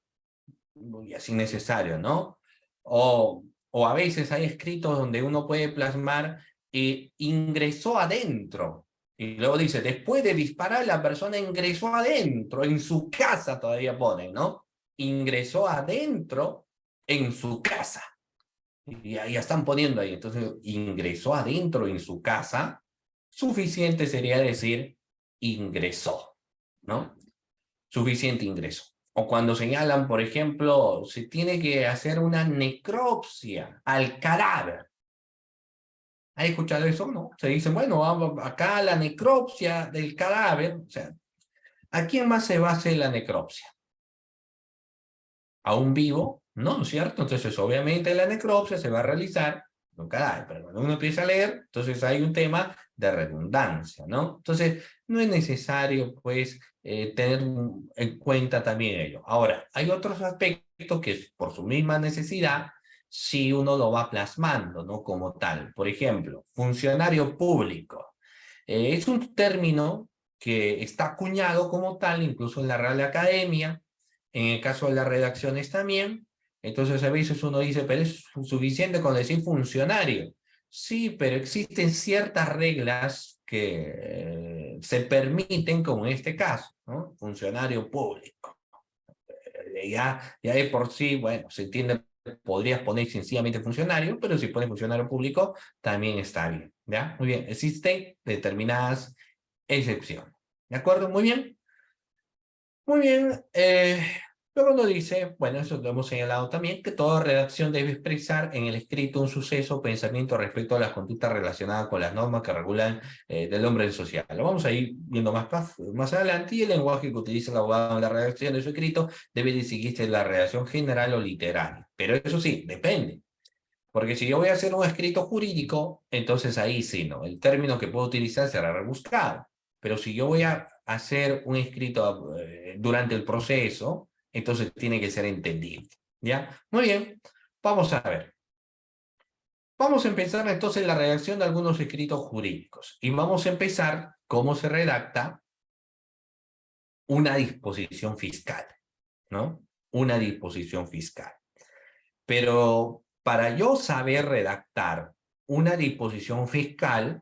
Y así necesario, ¿no? O a veces hay escritos donde uno puede plasmar ingresó adentro. Y luego dice, después de disparar, la persona ingresó adentro, en su casa todavía ponen, ¿no? Ingresó adentro en su casa. Y ya están poniendo ahí. Entonces, ingresó adentro en su casa. Suficiente sería decir ingresó, ¿no? Suficiente ingreso. O cuando señalan, por ejemplo, se tiene que hacer una necropsia al cadáver. ¿Has escuchado eso? ¿No? Se dice, bueno, vamos acá la necropsia del cadáver. O sea, ¿a quién más se va a hacer la necropsia? ¿A un vivo? No, ¿no es cierto? Entonces, obviamente la necropsia se va a realizar en un cadáver. Pero cuando uno empieza a leer, entonces hay un tema de redundancia, ¿no? Entonces, no es necesario, pues, tener en cuenta también ello. Ahora, hay otros aspectos que por su misma necesidad, si uno lo va plasmando, ¿no? Como tal. Por ejemplo, funcionario público. Es un término que está acuñado como tal, incluso en la Real Academia, en el caso de las redacciones también. Entonces a veces uno dice, pero es suficiente con decir funcionario. Sí, pero existen ciertas reglas que se permiten, como en este caso, ¿no? Funcionario público. Ya de por sí, bueno, se entiende, podrías poner sencillamente funcionario, pero si pones funcionario público, también está bien, ¿ya? Muy bien, existen determinadas excepciones. ¿De acuerdo? Muy bien. Muy bien, luego nos dice, bueno, eso lo hemos señalado también, que toda redacción debe expresar en el escrito un suceso o pensamiento respecto a las conductas relacionadas con las normas que regulan del hombre social. Lo vamos a ir viendo más adelante, y el lenguaje que utiliza el abogado en la redacción de su escrito debe distinguirse de la redacción general o literaria. Pero eso sí, depende. Porque si yo voy a hacer un escrito jurídico, entonces ahí sí, ¿no? El término que puedo utilizar será rebuscado. Pero si yo voy a hacer un escrito durante el proceso, entonces tiene que ser entendible, ¿ya? Muy bien, vamos a ver. Vamos a empezar entonces la redacción de algunos escritos jurídicos. Y vamos a empezar cómo se redacta una disposición fiscal, ¿no? Una disposición fiscal. Pero para yo saber redactar una disposición fiscal,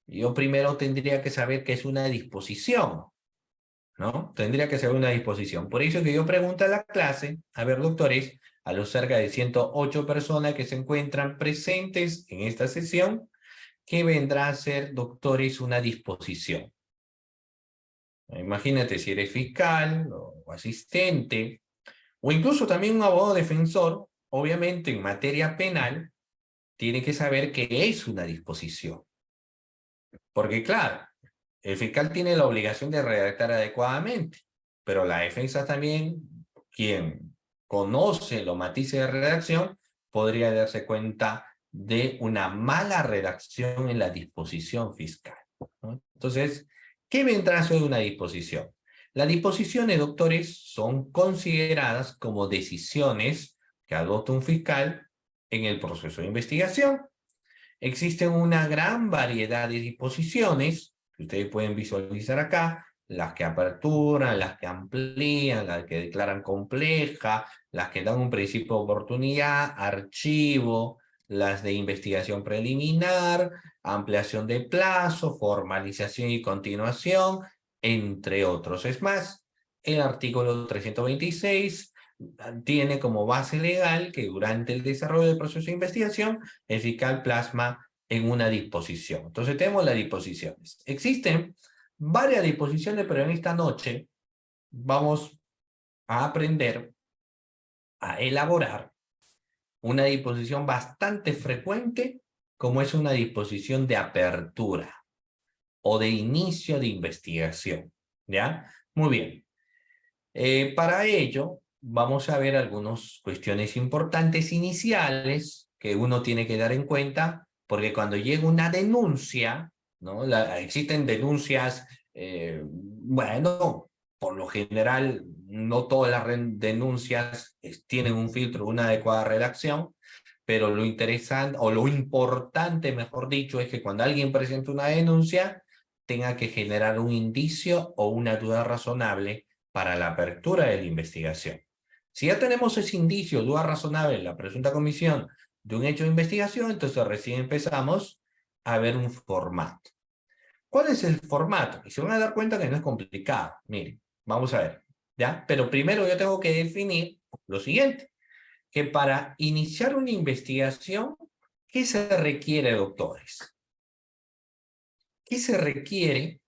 yo primero tendría que saber qué es una disposición, ¿no? Tendría que saber una disposición. Por eso que yo pregunto a la clase, a ver, doctores, a los cerca de 108 personas que se encuentran presentes en esta sesión, ¿qué vendrá a ser, doctores, una disposición? Imagínate si eres fiscal o asistente, o incluso también un abogado defensor, obviamente en materia penal, tiene que saber qué es una disposición. Porque claro, el fiscal tiene la obligación de redactar adecuadamente, pero la defensa también, quien conoce los matices de redacción, podría darse cuenta de una mala redacción en la disposición fiscal, ¿no? Entonces, ¿qué vendrá a ser una disposición? Las disposiciones, doctores, son consideradas como decisiones que adopta un fiscal en el proceso de investigación. Existen una gran variedad de disposiciones que ustedes pueden visualizar acá, las que aperturan, las que amplían, las que declaran compleja, las que dan un principio de oportunidad, archivo, las de investigación preliminar, ampliación de plazo, formalización y continuación, entre otros. Es más, el artículo 326 tiene como base legal que durante el desarrollo del proceso de investigación, el fiscal plasma en una disposición. Entonces tenemos las disposiciones. Existen varias disposiciones, pero en esta noche vamos a aprender a elaborar una disposición bastante frecuente, como es una disposición de apertura o de inicio de investigación. ¿Ya? Muy bien. Para ello, vamos a ver algunas cuestiones importantes iniciales que uno tiene que dar en cuenta, porque cuando llega una denuncia, ¿no? Existen denuncias, bueno, por lo general, no todas las denuncias tienen un filtro, una adecuada redacción, pero lo interesante, o lo importante, mejor dicho, es que cuando alguien presenta una denuncia, tenga que generar un indicio o una duda razonable para la apertura de la investigación. Si ya tenemos ese indicio, duda razonable en la presunta comisión de un hecho de investigación, entonces recién empezamos a ver un formato. ¿Cuál es el formato? Y se van a dar cuenta que no es complicado. Miren, vamos a ver, ¿ya? Pero primero yo tengo que definir lo siguiente, que para iniciar una investigación, ¿qué se requiere, doctores? ¿Qué se requiere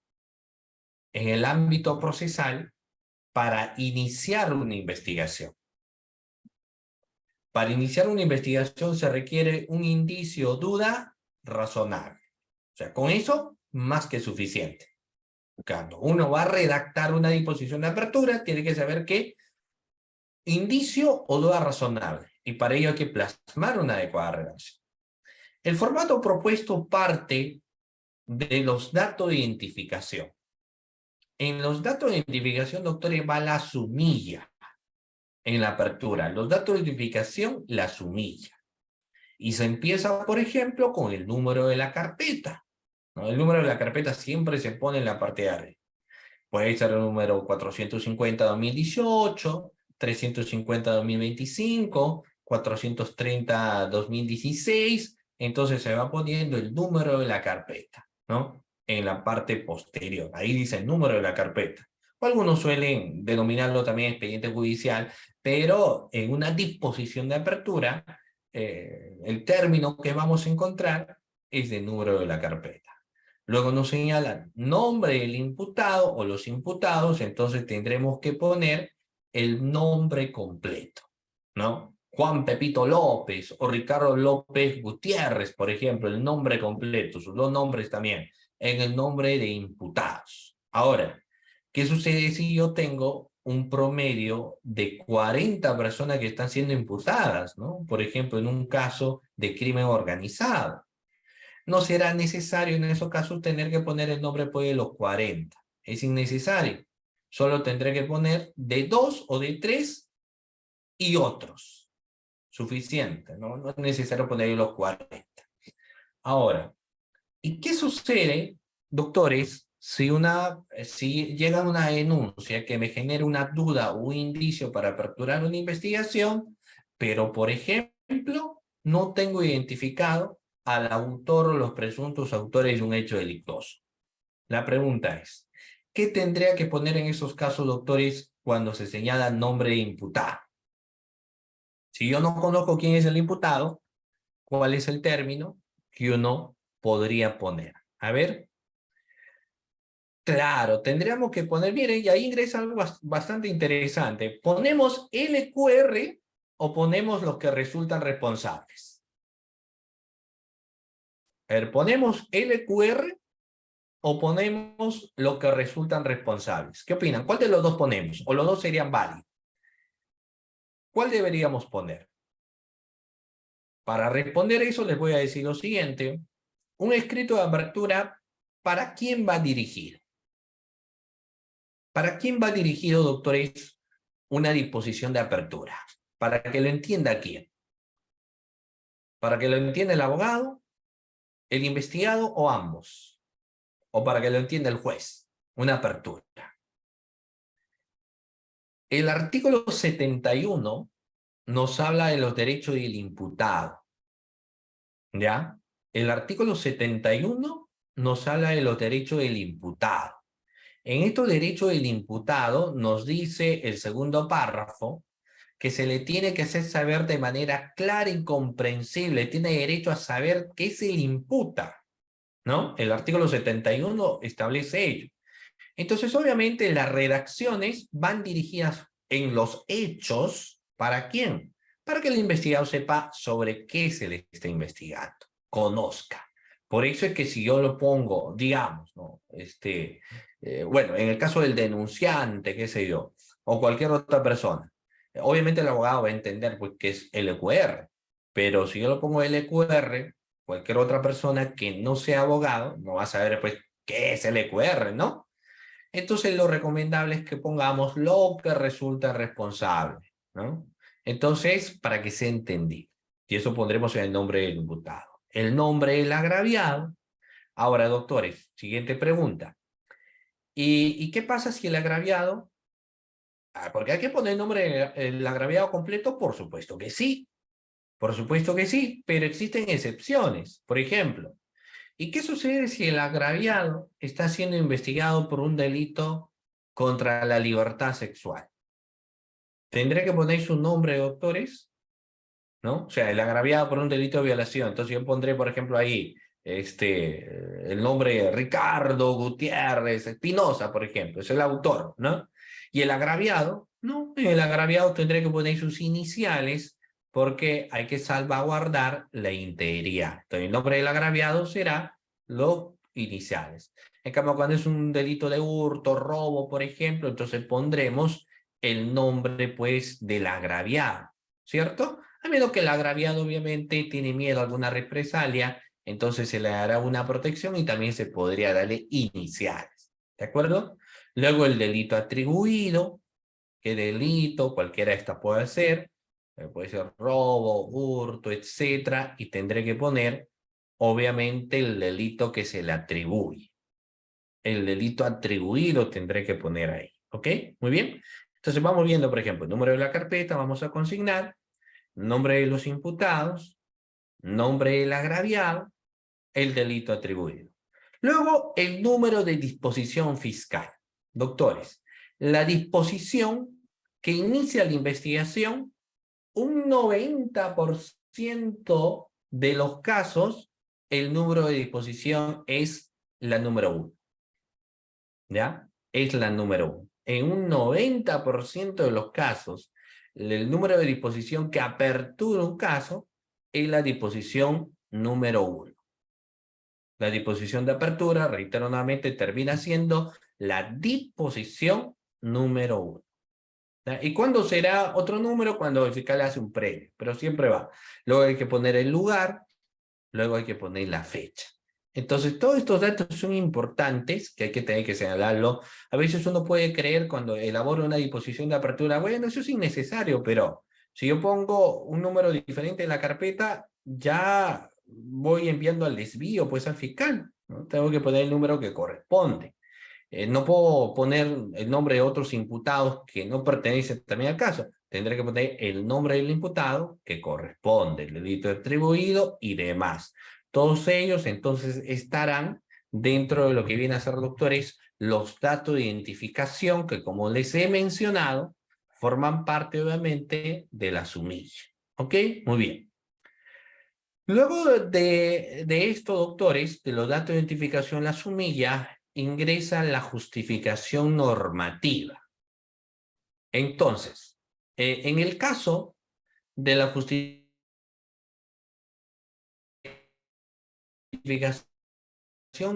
en el ámbito procesal para iniciar una investigación? Para iniciar una investigación se requiere un indicio o duda razonable. O sea, con eso, más que suficiente. Cuando uno va a redactar una disposición de apertura, tiene que saber qué indicio o duda razonable. Y para ello hay que plasmar una adecuada redacción. El formato propuesto parte de los datos de identificación. En los datos de identificación, doctores, va la sumilla en la apertura. Los datos de identificación, la sumilla. Y se empieza, por ejemplo, con el número de la carpeta, ¿no? El número de la carpeta siempre se pone en la parte de arriba. Puede ser el número 450-2018, 350-2025, 430-2016. Entonces se va poniendo el número de la carpeta, ¿no? En la parte posterior. Ahí dice el número de la carpeta. O algunos suelen denominarlo también expediente judicial, pero en una disposición de apertura, el término que vamos a encontrar es el número de la carpeta. Luego nos señalan nombre del imputado o los imputados, entonces tendremos que poner el nombre completo, ¿no? Juan Pepito López o Ricardo López Gutiérrez, por ejemplo, el nombre completo, sus dos nombres también, en el nombre de imputados. Ahora, ¿qué sucede si yo tengo un promedio de 40 personas que están siendo imputadas, ¿no? Por ejemplo, en un caso de crimen organizado. No será necesario en esos casos tener que poner el nombre pues, de los 40. Es innecesario. Solo tendré que poner de 2 o de 3 y otros. Suficiente, ¿no? No es necesario poner los 40. Ahora, ¿y qué sucede, doctores, si llega una denuncia que me genere una duda o un indicio para aperturar una investigación, pero, por ejemplo, no tengo identificado al autor o los presuntos autores de un hecho delictuoso? La pregunta es, ¿qué tendría que poner en esos casos, doctores, cuando se señala nombre de imputado? Si yo no conozco quién es el imputado, ¿cuál es el término que uno podría poner? A ver. Claro, tendríamos que poner, miren, y ahí ingresa algo bastante interesante. ¿Ponemos LQR o ponemos los que resultan responsables? A ver, ¿ponemos LQR o ponemos los que resultan responsables? ¿Qué opinan? ¿Cuál de los dos ponemos? ¿O los dos serían válidos? ¿Cuál deberíamos poner? Para responder eso les voy a decir lo siguiente. Un escrito de apertura, ¿para quién va dirigido? ¿Para quién va dirigido, doctores, una disposición de apertura? Para que lo entienda quién. Para que lo entienda el abogado, el investigado o ambos. O para que lo entienda el juez. Una apertura. El artículo 71 nos habla de los derechos del imputado. ¿Ya? El artículo 71 nos habla de los derechos del imputado. En estos derechos del imputado nos dice el segundo párrafo que se le tiene que hacer saber de manera clara y comprensible, tiene derecho a saber qué se le imputa, ¿no? El artículo 71 establece ello. Entonces, obviamente, las redacciones van dirigidas en los hechos, ¿para quién? Para que el investigado sepa sobre qué se le está investigando, conozca. Por eso es que si yo lo pongo, digamos, ¿no? Bueno, en el caso del denunciante, qué sé yo, o cualquier otra persona, obviamente el abogado va a entender pues, qué es LQR, pero si yo lo pongo LQR, cualquier otra persona que no sea abogado no va a saber pues qué es LQR, ¿no? Entonces lo recomendable es que pongamos lo que resulta responsable, ¿no? Entonces, para que sea entendido. Y eso pondremos en el nombre del imputado. El nombre del agraviado. Ahora, doctores, siguiente pregunta. ¿Y qué pasa si el agraviado? Porque hay que poner el nombre del agraviado completo, por supuesto que sí. Por supuesto que sí, pero existen excepciones. Por ejemplo, ¿y qué sucede si el agraviado está siendo investigado por un delito contra la libertad sexual? Tendré que poner su nombre, doctores, ¿no? O sea, el agraviado por un delito de violación. Entonces yo pondré, por ejemplo, ahí el nombre Ricardo Gutiérrez Espinosa, por ejemplo, es el autor, ¿no? Y el agraviado, no, en el agraviado tendré que poner sus iniciales porque hay que salvaguardar la integridad. Entonces el nombre del agraviado será los iniciales. En cambio, cuando es un delito de hurto, robo, por ejemplo, entonces pondremos el nombre, pues, del agraviado, ¿cierto? A menos que el agraviado obviamente tiene miedo a alguna represalia, entonces se le dará una protección y también se podría darle iniciales, ¿de acuerdo? Luego el delito atribuido, ¿qué delito? Cualquiera de estas puede ser robo, hurto, etcétera, y tendré que poner, obviamente, el delito que se le atribuye. El delito atribuido tendré que poner ahí, ¿ok? Muy bien. Entonces vamos viendo, por ejemplo, el número de la carpeta, vamos a consignar nombre de los imputados, nombre del agraviado, el delito atribuido. Luego, el número de disposición fiscal. Doctores, la disposición que inicia la investigación, un 90% de los casos, el número de disposición es la número 1. ¿Ya? Es la número 1. En un 90% de los casos, el número de disposición que apertura un caso es la disposición número 1. La disposición de apertura, reitero nuevamente, termina siendo la disposición número 1. ¿Y cuándo será otro número? Cuando el fiscal hace un previo, pero siempre va. Luego hay que poner el lugar, luego hay que poner la fecha. Entonces, todos estos datos son importantes, que hay que tener que señalarlo. A veces uno puede creer cuando elabora una disposición de apertura, bueno, eso es innecesario, pero si yo pongo un número diferente en la carpeta, ya voy enviando al desvío, pues al fiscal, ¿no? Tengo que poner el número que corresponde. No puedo poner el nombre de otros imputados que no pertenecen también al caso. Tendré que poner el nombre del imputado que corresponde, el delito atribuido y demás. Todos ellos entonces estarán dentro de lo que viene a ser, doctores, los datos de identificación que, como les he mencionado, forman parte obviamente de la sumilla. ¿Ok? Muy bien. Luego de esto, doctores, de los datos de identificación, la sumilla ingresa la justificación normativa. Entonces, en el caso de la justificación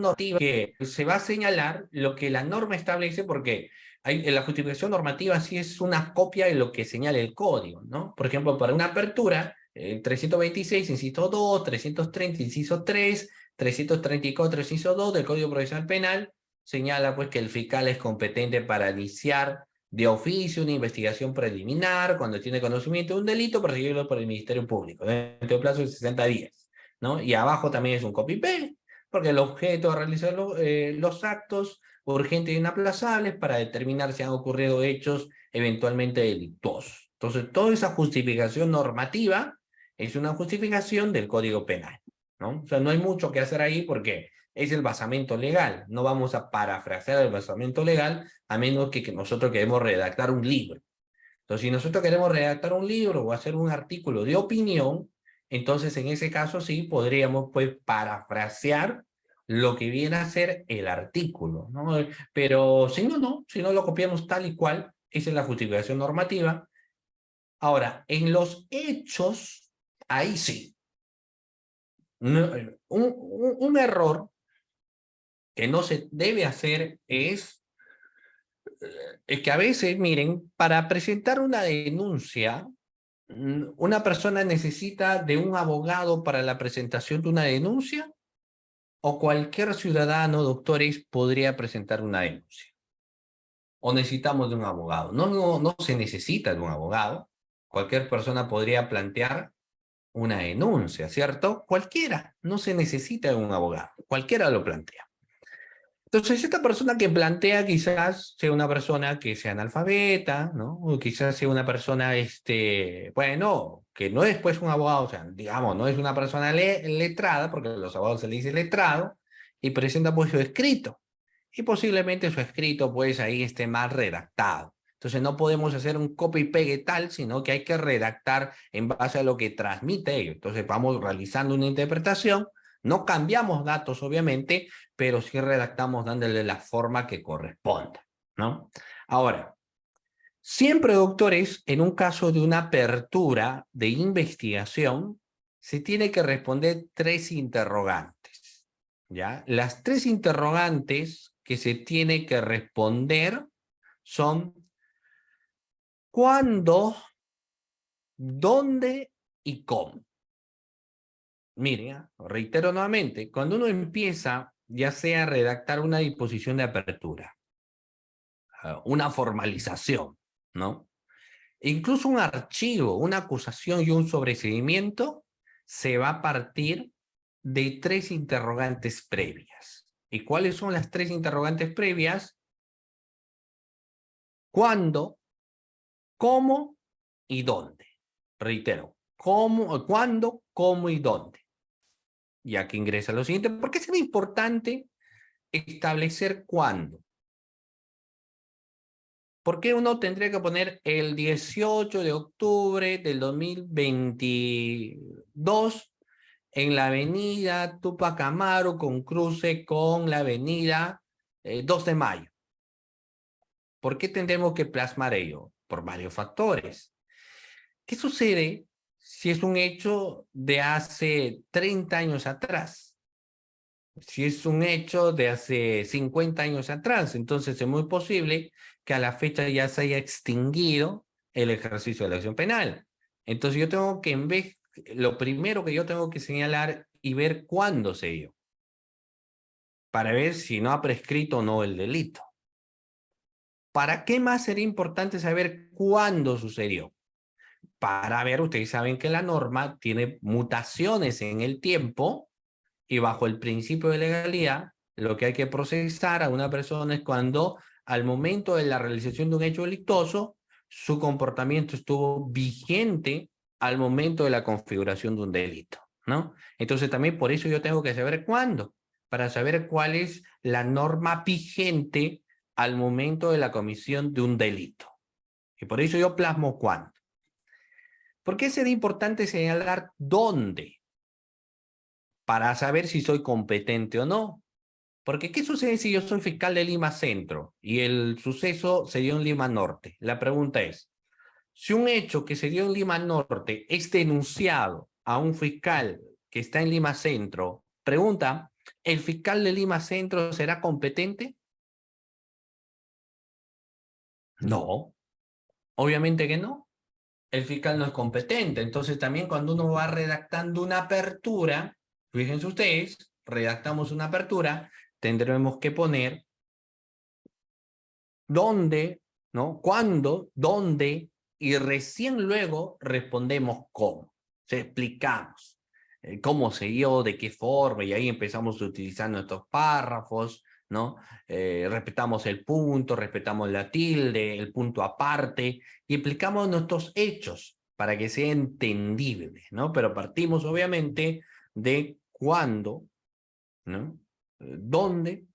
normativa, que se va a señalar lo que la norma establece, porque la justificación normativa sí es una copia de lo que señala el código, ¿no? Por ejemplo, para una apertura, 326, inciso 2, 330, inciso 3, 334, inciso 2 del Código Procesal Penal, señala pues que el fiscal es competente para iniciar de oficio una investigación preliminar cuando tiene conocimiento de un delito perseguido por el Ministerio Público, dentro de un plazo de 60 días, ¿no? Y abajo también es un copy-paste, porque el objeto es realizar los actos urgentes e inaplazables para determinar si han ocurrido hechos eventualmente delictuosos. Entonces, toda esa justificación normativa es una justificación del Código Penal, ¿no? O sea, no hay mucho que hacer ahí porque Es el basamento legal. No vamos a parafrasear el basamento legal a menos que nosotros queremos redactar un libro. Entonces, si nosotros queremos redactar un libro o hacer un artículo de opinión, entonces en ese caso sí podríamos pues parafrasear lo que viene a ser el artículo, ¿no? Pero si no, no, si no lo copiamos tal y cual, esa es la justificación normativa. Ahora, en los hechos, ahí sí. Un error que no se debe hacer es que a veces, miren, para presentar una denuncia, ¿una persona necesita de un abogado para la presentación de una denuncia? ¿O cualquier ciudadano, doctores, podría presentar una denuncia? ¿O necesitamos de un abogado? No, no, no se necesita de un abogado. Cualquier persona podría plantear una denuncia, ¿cierto? Cualquiera, no se necesita de un abogado. Cualquiera lo plantea. Entonces, esta persona que plantea quizás sea una persona que sea analfabeta, ¿no? O quizás sea una persona, bueno, que no es pues un abogado, o sea, digamos, no es una persona letrada, porque a los abogados se le dice letrado, y presenta pues su escrito. Y posiblemente su escrito pues ahí esté mal redactado. Entonces no podemos hacer un copy y pegue tal, sino que hay que redactar en base a lo que transmite ello. Entonces vamos realizando una interpretación, no cambiamos datos obviamente, pero sí redactamos dándole la forma que corresponda, ¿no? Ahora, siempre, doctores, en un caso de una apertura de investigación, se tiene que responder 3 interrogantes, ¿ya? Las 3 interrogantes que se tiene que responder son ¿cuándo, dónde y cómo? Miren, reitero nuevamente, cuando uno empieza, ya sea a redactar una disposición de apertura, una formalización, ¿no? E incluso un archivo, una acusación y un sobreseimiento se va a partir de 3 interrogantes previas. ¿Y cuáles son las 3 interrogantes previas? ¿Cuándo, cómo y dónde? Reitero, ¿cómo, cuándo, cómo y dónde? Y aquí ingresa lo siguiente. ¿Por qué es importante establecer cuándo? ¿Por qué uno tendría que poner el 18 de octubre del 2022 en la avenida Tupac Amaru con cruce con la avenida 2 de Mayo? ¿Por qué tendremos que plasmar ello? Por varios factores. ¿Qué sucede si es un hecho de hace 30 años atrás? Si es un hecho de hace 50 años atrás, entonces es muy posible que a la fecha ya se haya extinguido el ejercicio de la acción penal. Entonces yo tengo que, lo primero que yo tengo que señalar y ver cuándo se dio, para ver si no ha prescrito o no el delito. ¿Para qué más sería importante saber cuándo sucedió? Para ver, ustedes saben que la norma tiene mutaciones en el tiempo y bajo el principio de legalidad, lo que hay que procesar a una persona es cuando al momento de la realización de un hecho delictuoso, su comportamiento estuvo vigente al momento de la configuración de un delito, ¿no? Entonces también por eso yo tengo que saber cuándo, para saber cuál es la norma vigente al momento de la comisión de un delito. Y por eso yo plasmo cuándo. ¿Por qué sería importante señalar dónde? Para saber si soy competente o no. Porque, ¿qué sucede si yo soy fiscal de Lima Centro y el suceso se dio en Lima Norte? La pregunta es, si un hecho que se dio en Lima Norte es denunciado a un fiscal que está en Lima Centro, pregunta, ¿el fiscal de Lima Centro será competente? No, obviamente que no. El fiscal no es competente. Entonces, también cuando uno va redactando una apertura, fíjense ustedes, redactamos una apertura, tendremos que poner dónde, ¿no? ¿Cuándo? ¿Dónde? Y recién luego respondemos cómo. O sea, explicamos cómo se dio, de qué forma, y ahí empezamos a utilizar nuestros párrafos, ¿no? Respetamos el punto, respetamos la tilde, el punto aparte, y explicamos nuestros hechos para que sea entendible, ¿no? Pero partimos obviamente de cuándo, ¿no? dónde,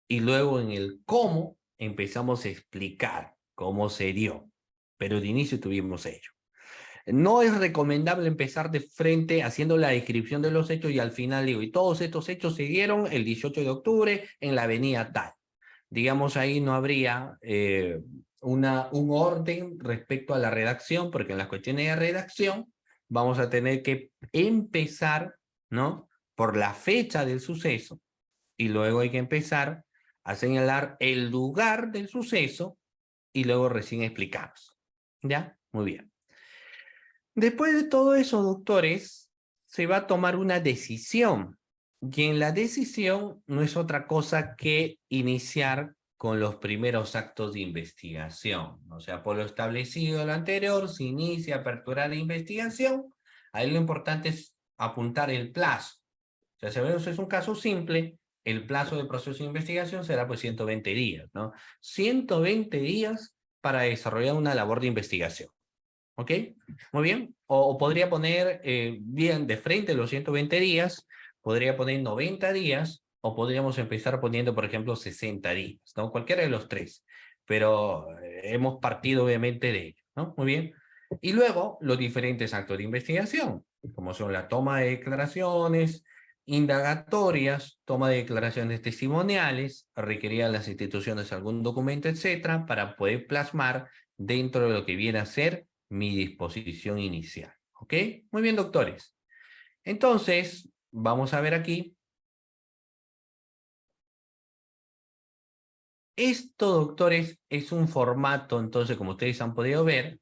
y luego en el cómo empezamos a explicar cómo se dio. Pero de inicio tuvimos ello. No es recomendable empezar de frente haciendo la descripción de los hechos y al final digo, y todos estos hechos se dieron el 18 de octubre en la avenida tal. Digamos, ahí no habría un orden respecto a la redacción, porque en las cuestiones de redacción vamos a tener que empezar, ¿no?, por la fecha del suceso, y luego hay que empezar a señalar el lugar del suceso y luego recién explicamos. ¿Ya? Muy bien. Después de todo eso, doctores, se va a tomar una decisión. Y en la decisión no es otra cosa que iniciar con los primeros actos de investigación. O sea, por lo establecido lo anterior, se inicia apertura de investigación. Ahí lo importante es apuntar el plazo. O sea, si vemos es un caso simple, el plazo de proceso de investigación será pues 120 días, ¿no? 120 días para desarrollar una labor de investigación. ¿Ok? Muy bien. O podría poner bien de frente los 120 días, podría poner 90 días, o podríamos empezar poniendo, por ejemplo, 60 días, ¿no? Cualquiera de los tres. Pero hemos partido obviamente de ello, ¿no? Muy bien. Y luego los diferentes actos de investigación, como son la toma de declaraciones, indagatorias, toma de declaraciones testimoniales, requerir a las instituciones algún documento, etcétera, para poder plasmar dentro de lo que viene a ser mi disposición inicial. ¿Ok? Muy bien, doctores. Entonces, vamos a ver aquí. Esto, doctores, es un formato, entonces, como ustedes han podido ver,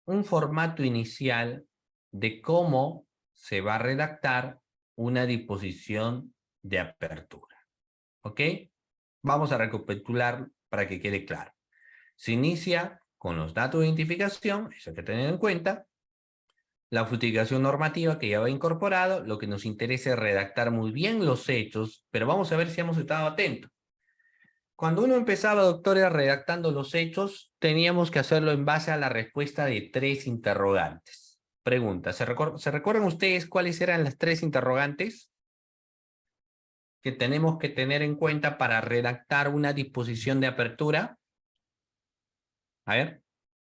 un formato inicial de cómo se va a redactar una disposición de apertura. ¿Ok? Vamos a recapitular para que quede claro. Se inicia con los datos de identificación, eso hay que tener en cuenta. La justificación normativa que ya va incorporado, lo que nos interesa es redactar muy bien los hechos, pero vamos a ver si hemos estado atentos. Cuando uno empezaba, doctores, redactando los hechos, teníamos que hacerlo en base a la respuesta de 3 interrogantes. Pregunta, ¿se recuerdan ustedes cuáles eran las 3 interrogantes que tenemos que tener en cuenta para redactar una disposición de apertura? A ver,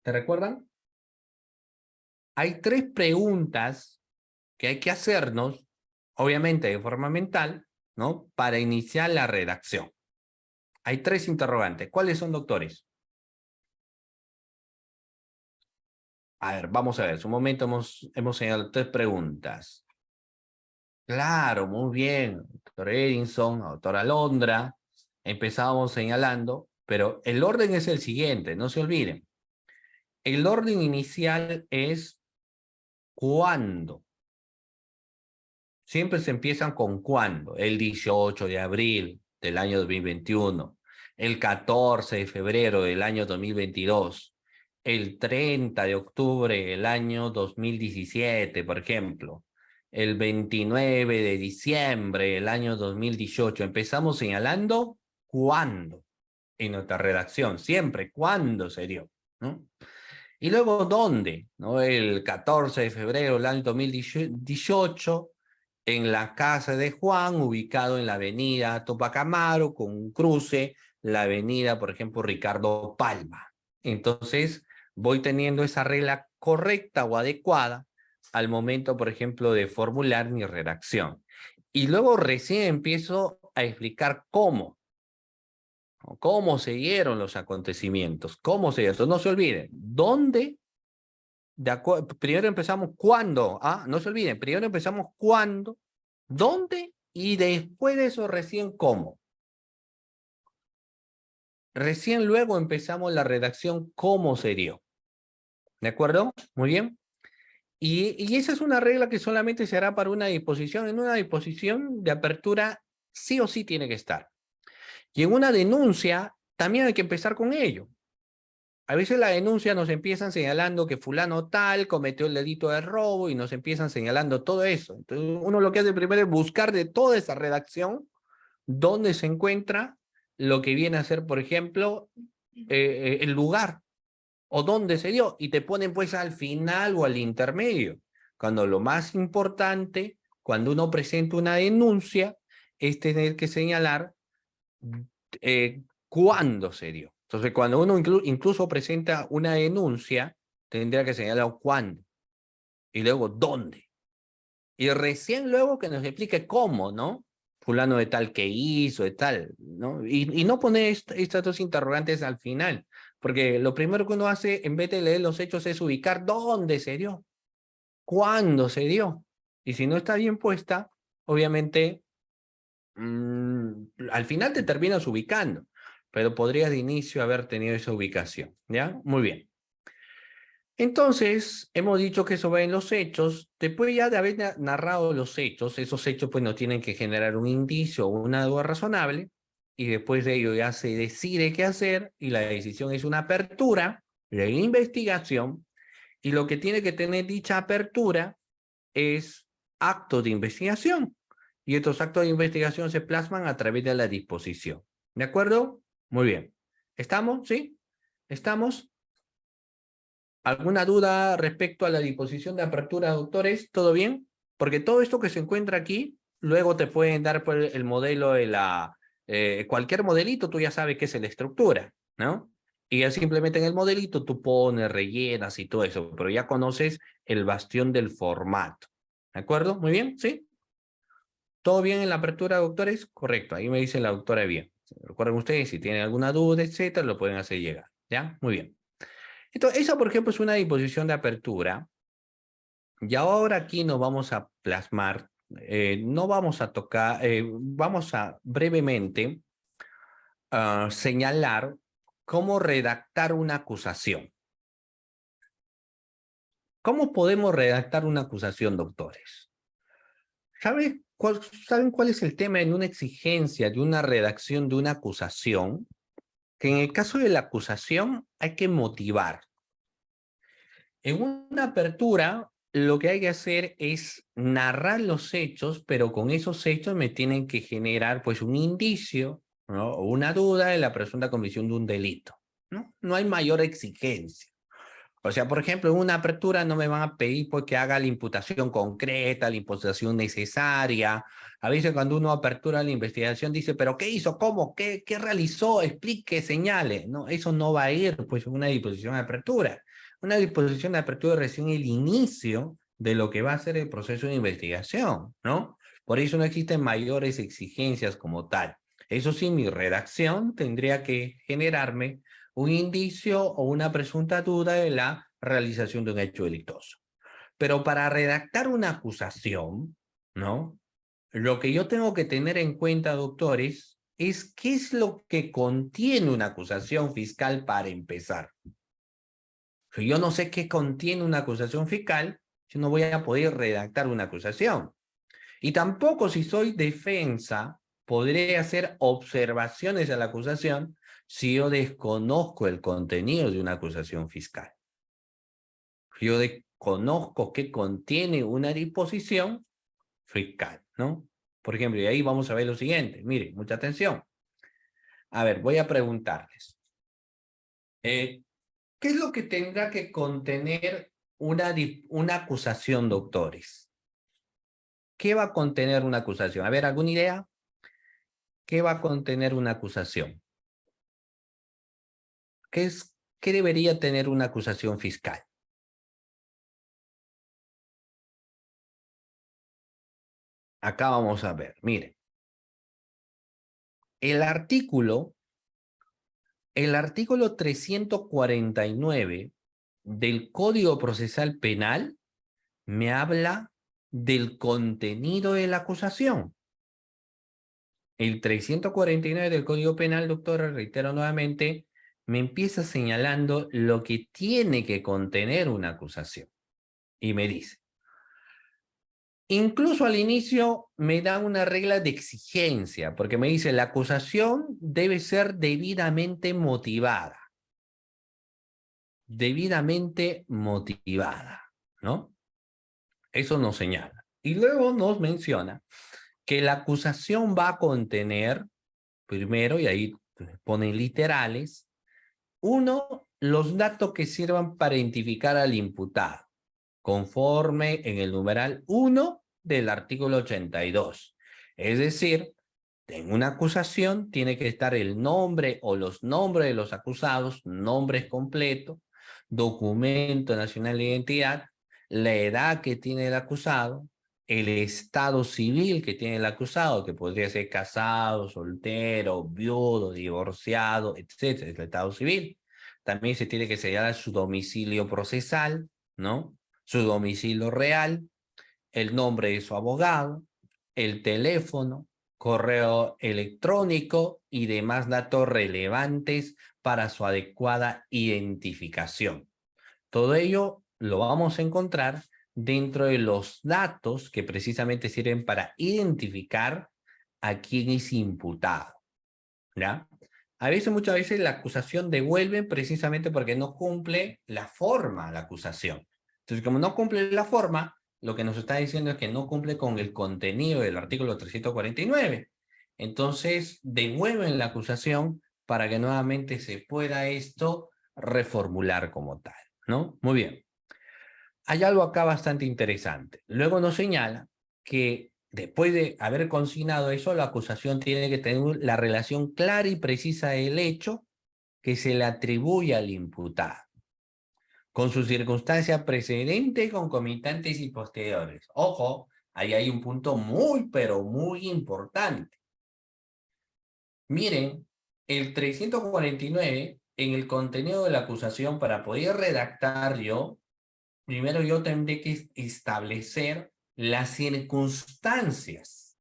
¿te recuerdan? Hay 3 preguntas que hay que hacernos, obviamente de forma mental, ¿no?, para iniciar la redacción. Hay 3 interrogantes. ¿Cuáles son, doctores? A ver, vamos a ver. En un momento hemos señalado 3 preguntas. Claro, muy bien. Doctor Edinson, doctora Alondra. Empezábamos señalando, pero el orden es el siguiente, no se olviden. El orden inicial es ¿cuándo? Siempre se empiezan con ¿cuándo? El 18 de abril del año 2021, el 14 de febrero del año 2022, el 30 de octubre del año 2017, por ejemplo, el 29 de diciembre del año 2018. Empezamos señalando cuándo en nuestra redacción, siempre cuándo se dio, ¿no? Y luego dónde, ¿no? El 14 de febrero del año 2018, en la casa de Juan, ubicado en la avenida Tupac Amaru, con un cruce, la avenida, por ejemplo, Ricardo Palma. Entonces, voy teniendo esa regla correcta o adecuada al momento, por ejemplo, de formular mi redacción. Y luego recién empiezo a explicar cómo se dieron los acontecimientos, cómo se dieron. Entonces, no se olviden, ¿dónde? Primero empezamos cuándo, no se olviden, primero empezamos cuándo, dónde y después de eso recién cómo. Recién luego empezamos la redacción cómo se dio. ¿De acuerdo? Muy bien. Y esa es una regla que solamente se hará para una disposición. En una disposición de apertura sí o sí tiene que estar. Y en una denuncia también hay que empezar con ello. A veces la denuncia nos empiezan señalando que fulano tal cometió el delito de robo y nos empiezan señalando todo eso. Entonces uno lo que hace primero es buscar de toda esa redacción dónde se encuentra lo que viene a ser, por ejemplo, el lugar o dónde se dio, y te ponen pues al final o al intermedio, cuando lo más importante, cuando uno presenta una denuncia, es tener que señalar cuándo se dio. Entonces, cuando uno incluso presenta una denuncia, tendría que señalar cuándo y luego dónde. Y recién luego que nos explique cómo, ¿no? Fulano de tal que hizo, de tal, ¿no? Y no poner estas dos interrogantes al final, porque lo primero que uno hace en vez de leer los hechos es ubicar dónde se dio, cuándo se dio. Y si no está bien puesta, obviamente, al final te terminas ubicando, pero podrías de inicio haber tenido esa ubicación, ¿ya? Muy bien. Entonces, hemos dicho que eso va en los hechos. Después ya de haber narrado los hechos, esos hechos pues nos tienen que generar un indicio o una duda razonable, y después de ello ya se decide qué hacer, y la decisión es una apertura de investigación, y lo que tiene que tener dicha apertura es actos de investigación, y estos actos de investigación se plasman a través de la disposición. ¿De acuerdo? Muy bien. ¿Estamos? ¿Sí? ¿Estamos? ¿Alguna duda respecto a la disposición de apertura, doctores? ¿Todo bien? Porque todo esto que se encuentra aquí, luego te pueden dar pues, el modelo de la... cualquier modelito, tú ya sabes qué es la estructura, ¿no? Y ya simplemente en el modelito tú pones, rellenas y todo eso, pero ya conoces el bastión del formato. ¿De acuerdo? ¿Muy bien? ¿Sí? ¿Todo bien en la apertura, doctores? Correcto, ahí me dice la doctora bien. Recuerden ustedes, si tienen alguna duda, etcétera, lo pueden hacer llegar. ¿Ya? Muy bien. Entonces, esa, por ejemplo, es una disposición de apertura. Y ahora aquí nos vamos a plasmar, no vamos a tocar, vamos a brevemente señalar cómo redactar una acusación. ¿Cómo podemos redactar una acusación, doctores? ¿Saben cuál es el tema en una exigencia de una redacción de una acusación? Que en el caso de la acusación hay que motivar. En una apertura, lo que hay que hacer es narrar los hechos, pero con esos hechos me tienen que generar pues un indicio, ¿no? O una duda de la presunta comisión de un delito, ¿no? No hay mayor exigencia. O sea, por ejemplo, en una apertura no me van a pedir pues, que haga la imputación concreta, la imputación necesaria. A veces cuando uno apertura la investigación dice, ¿pero qué hizo? ¿Cómo? ¿Qué realizó? Explique, señale. No, eso no va a ir pues en una disposición de apertura. Una disposición de apertura es recién el inicio de lo que va a ser el proceso de investigación, ¿no? Por eso no existen mayores exigencias como tal. Eso sí, mi redacción tendría que generarme un indicio o una presunta duda de la realización de un hecho delictuoso. Pero para redactar una acusación, ¿no? Lo que yo tengo que tener en cuenta, doctores, es qué es lo que contiene una acusación fiscal para empezar. Si yo no sé qué contiene una acusación fiscal, yo no voy a poder redactar una acusación. Y tampoco si soy defensa, podré hacer observaciones a la acusación si yo desconozco el contenido de una acusación fiscal. Si yo desconozco qué contiene una disposición fiscal, ¿no? Por ejemplo, y ahí vamos a ver lo siguiente. Miren, mucha atención. A ver, voy a preguntarles. ¿Qué es lo que tendrá que contener una acusación, doctores? ¿Qué va a contener una acusación? A ver, ¿alguna idea? ¿Qué va a contener una acusación? ¿Qué debería tener una acusación fiscal? Acá vamos a ver, miren. El artículo 349 del Código Procesal Penal me habla del contenido de la acusación. El 349 del Código Penal, doctora, reitero nuevamente, me empieza señalando lo que tiene que contener una acusación. Y me dice, incluso al inicio me da una regla de exigencia, porque me dice, la acusación debe ser debidamente motivada. Debidamente motivada, ¿no? Eso nos señala. Y luego nos menciona que la acusación va a contener, primero, y ahí ponen literales, uno, los datos que sirvan para identificar al imputado, conforme en el numeral 1 del artículo 82. Es decir, En una acusación tiene que estar el nombre o los nombres de los acusados, nombres completos, documento nacional de identidad, la edad que tiene el acusado, el estado civil que tiene el acusado, que podría ser casado, soltero, viudo, divorciado, etcétera, el estado civil. También se tiene que señalar su domicilio procesal, ¿no? Su domicilio real, el nombre de su abogado, el teléfono, correo electrónico y demás datos relevantes para su adecuada identificación. Todo ello lo vamos a encontrar dentro de los datos que precisamente sirven para identificar a quién es imputado, ¿ya? Muchas veces la acusación devuelve precisamente porque no cumple la forma la acusación. Entonces, como no cumple la forma, lo que nos está diciendo es que no cumple con el contenido del artículo 349. Entonces, devuelven la acusación para que nuevamente se pueda esto reformular como tal, ¿no? Muy bien. Hay algo acá bastante interesante. Luego nos señala que después de haber consignado eso, la acusación tiene que tener la relación clara y precisa del hecho que se le atribuye al imputado, con sus circunstancias precedentes, concomitantes y posteriores. Ojo, ahí hay un punto muy, pero muy importante. Miren, el 349, en el contenido de la acusación, para poder redactar primero yo tendré que establecer las circunstancias.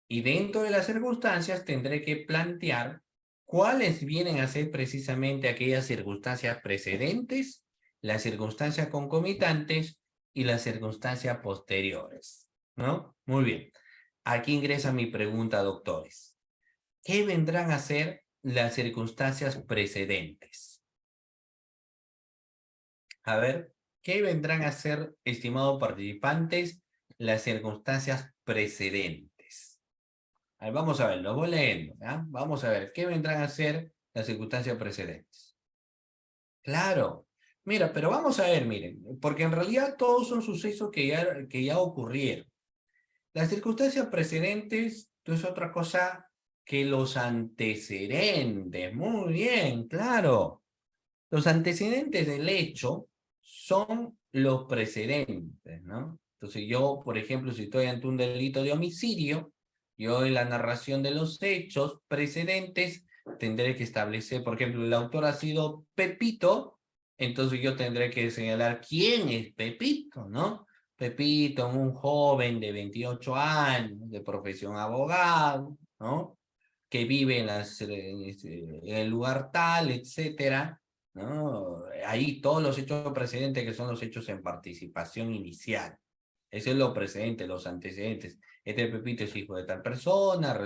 Y dentro de las circunstancias tendré que plantear cuáles vienen a ser precisamente aquellas circunstancias precedentes, las circunstancias concomitantes y las circunstancias posteriores, ¿no? Muy bien. Aquí ingresa mi pregunta, doctores. ¿Qué vendrán a ser las circunstancias precedentes? A ver, ¿qué vendrán a ser, estimados participantes, las circunstancias precedentes? A ver, vamos a ver, lo voy leyendo, ¿ya? Vamos a ver, ¿qué vendrán a ser las circunstancias precedentes? Claro, mira, pero vamos a ver, miren, porque en realidad todos son sucesos que ya ocurrieron. Las circunstancias precedentes no es otra cosa que los antecedentes. Muy bien, claro. Los antecedentes del hecho son los precedentes, ¿no? Entonces yo, por ejemplo, si estoy ante un delito de homicidio, yo en la narración de los hechos precedentes tendré que establecer, por ejemplo, el autor ha sido Pepito, entonces yo tendré que señalar quién es Pepito, ¿no? Pepito, un joven de 28 años, de profesión abogado, ¿no? Que vive en el lugar tal, etcétera, ¿no? Ahí todos los hechos precedentes que son los hechos en participación inicial. Eso es lo precedente, los antecedentes. Este Pepito es hijo de tal persona,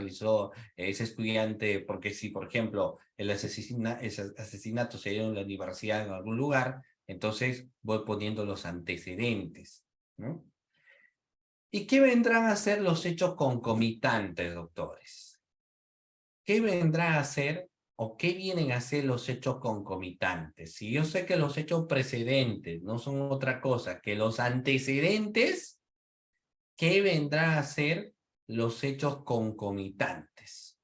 es estudiante, porque si, por ejemplo, ese asesinato se dio en la universidad en algún lugar, entonces voy poniendo los antecedentes, ¿no? ¿Y qué vendrán a ser los hechos concomitantes, doctores? ¿Qué vendrá a ser o qué vienen a ser los hechos concomitantes? Si yo sé que los hechos precedentes no son otra cosa que los antecedentes, ¿qué vendrá a ser los hechos concomitantes?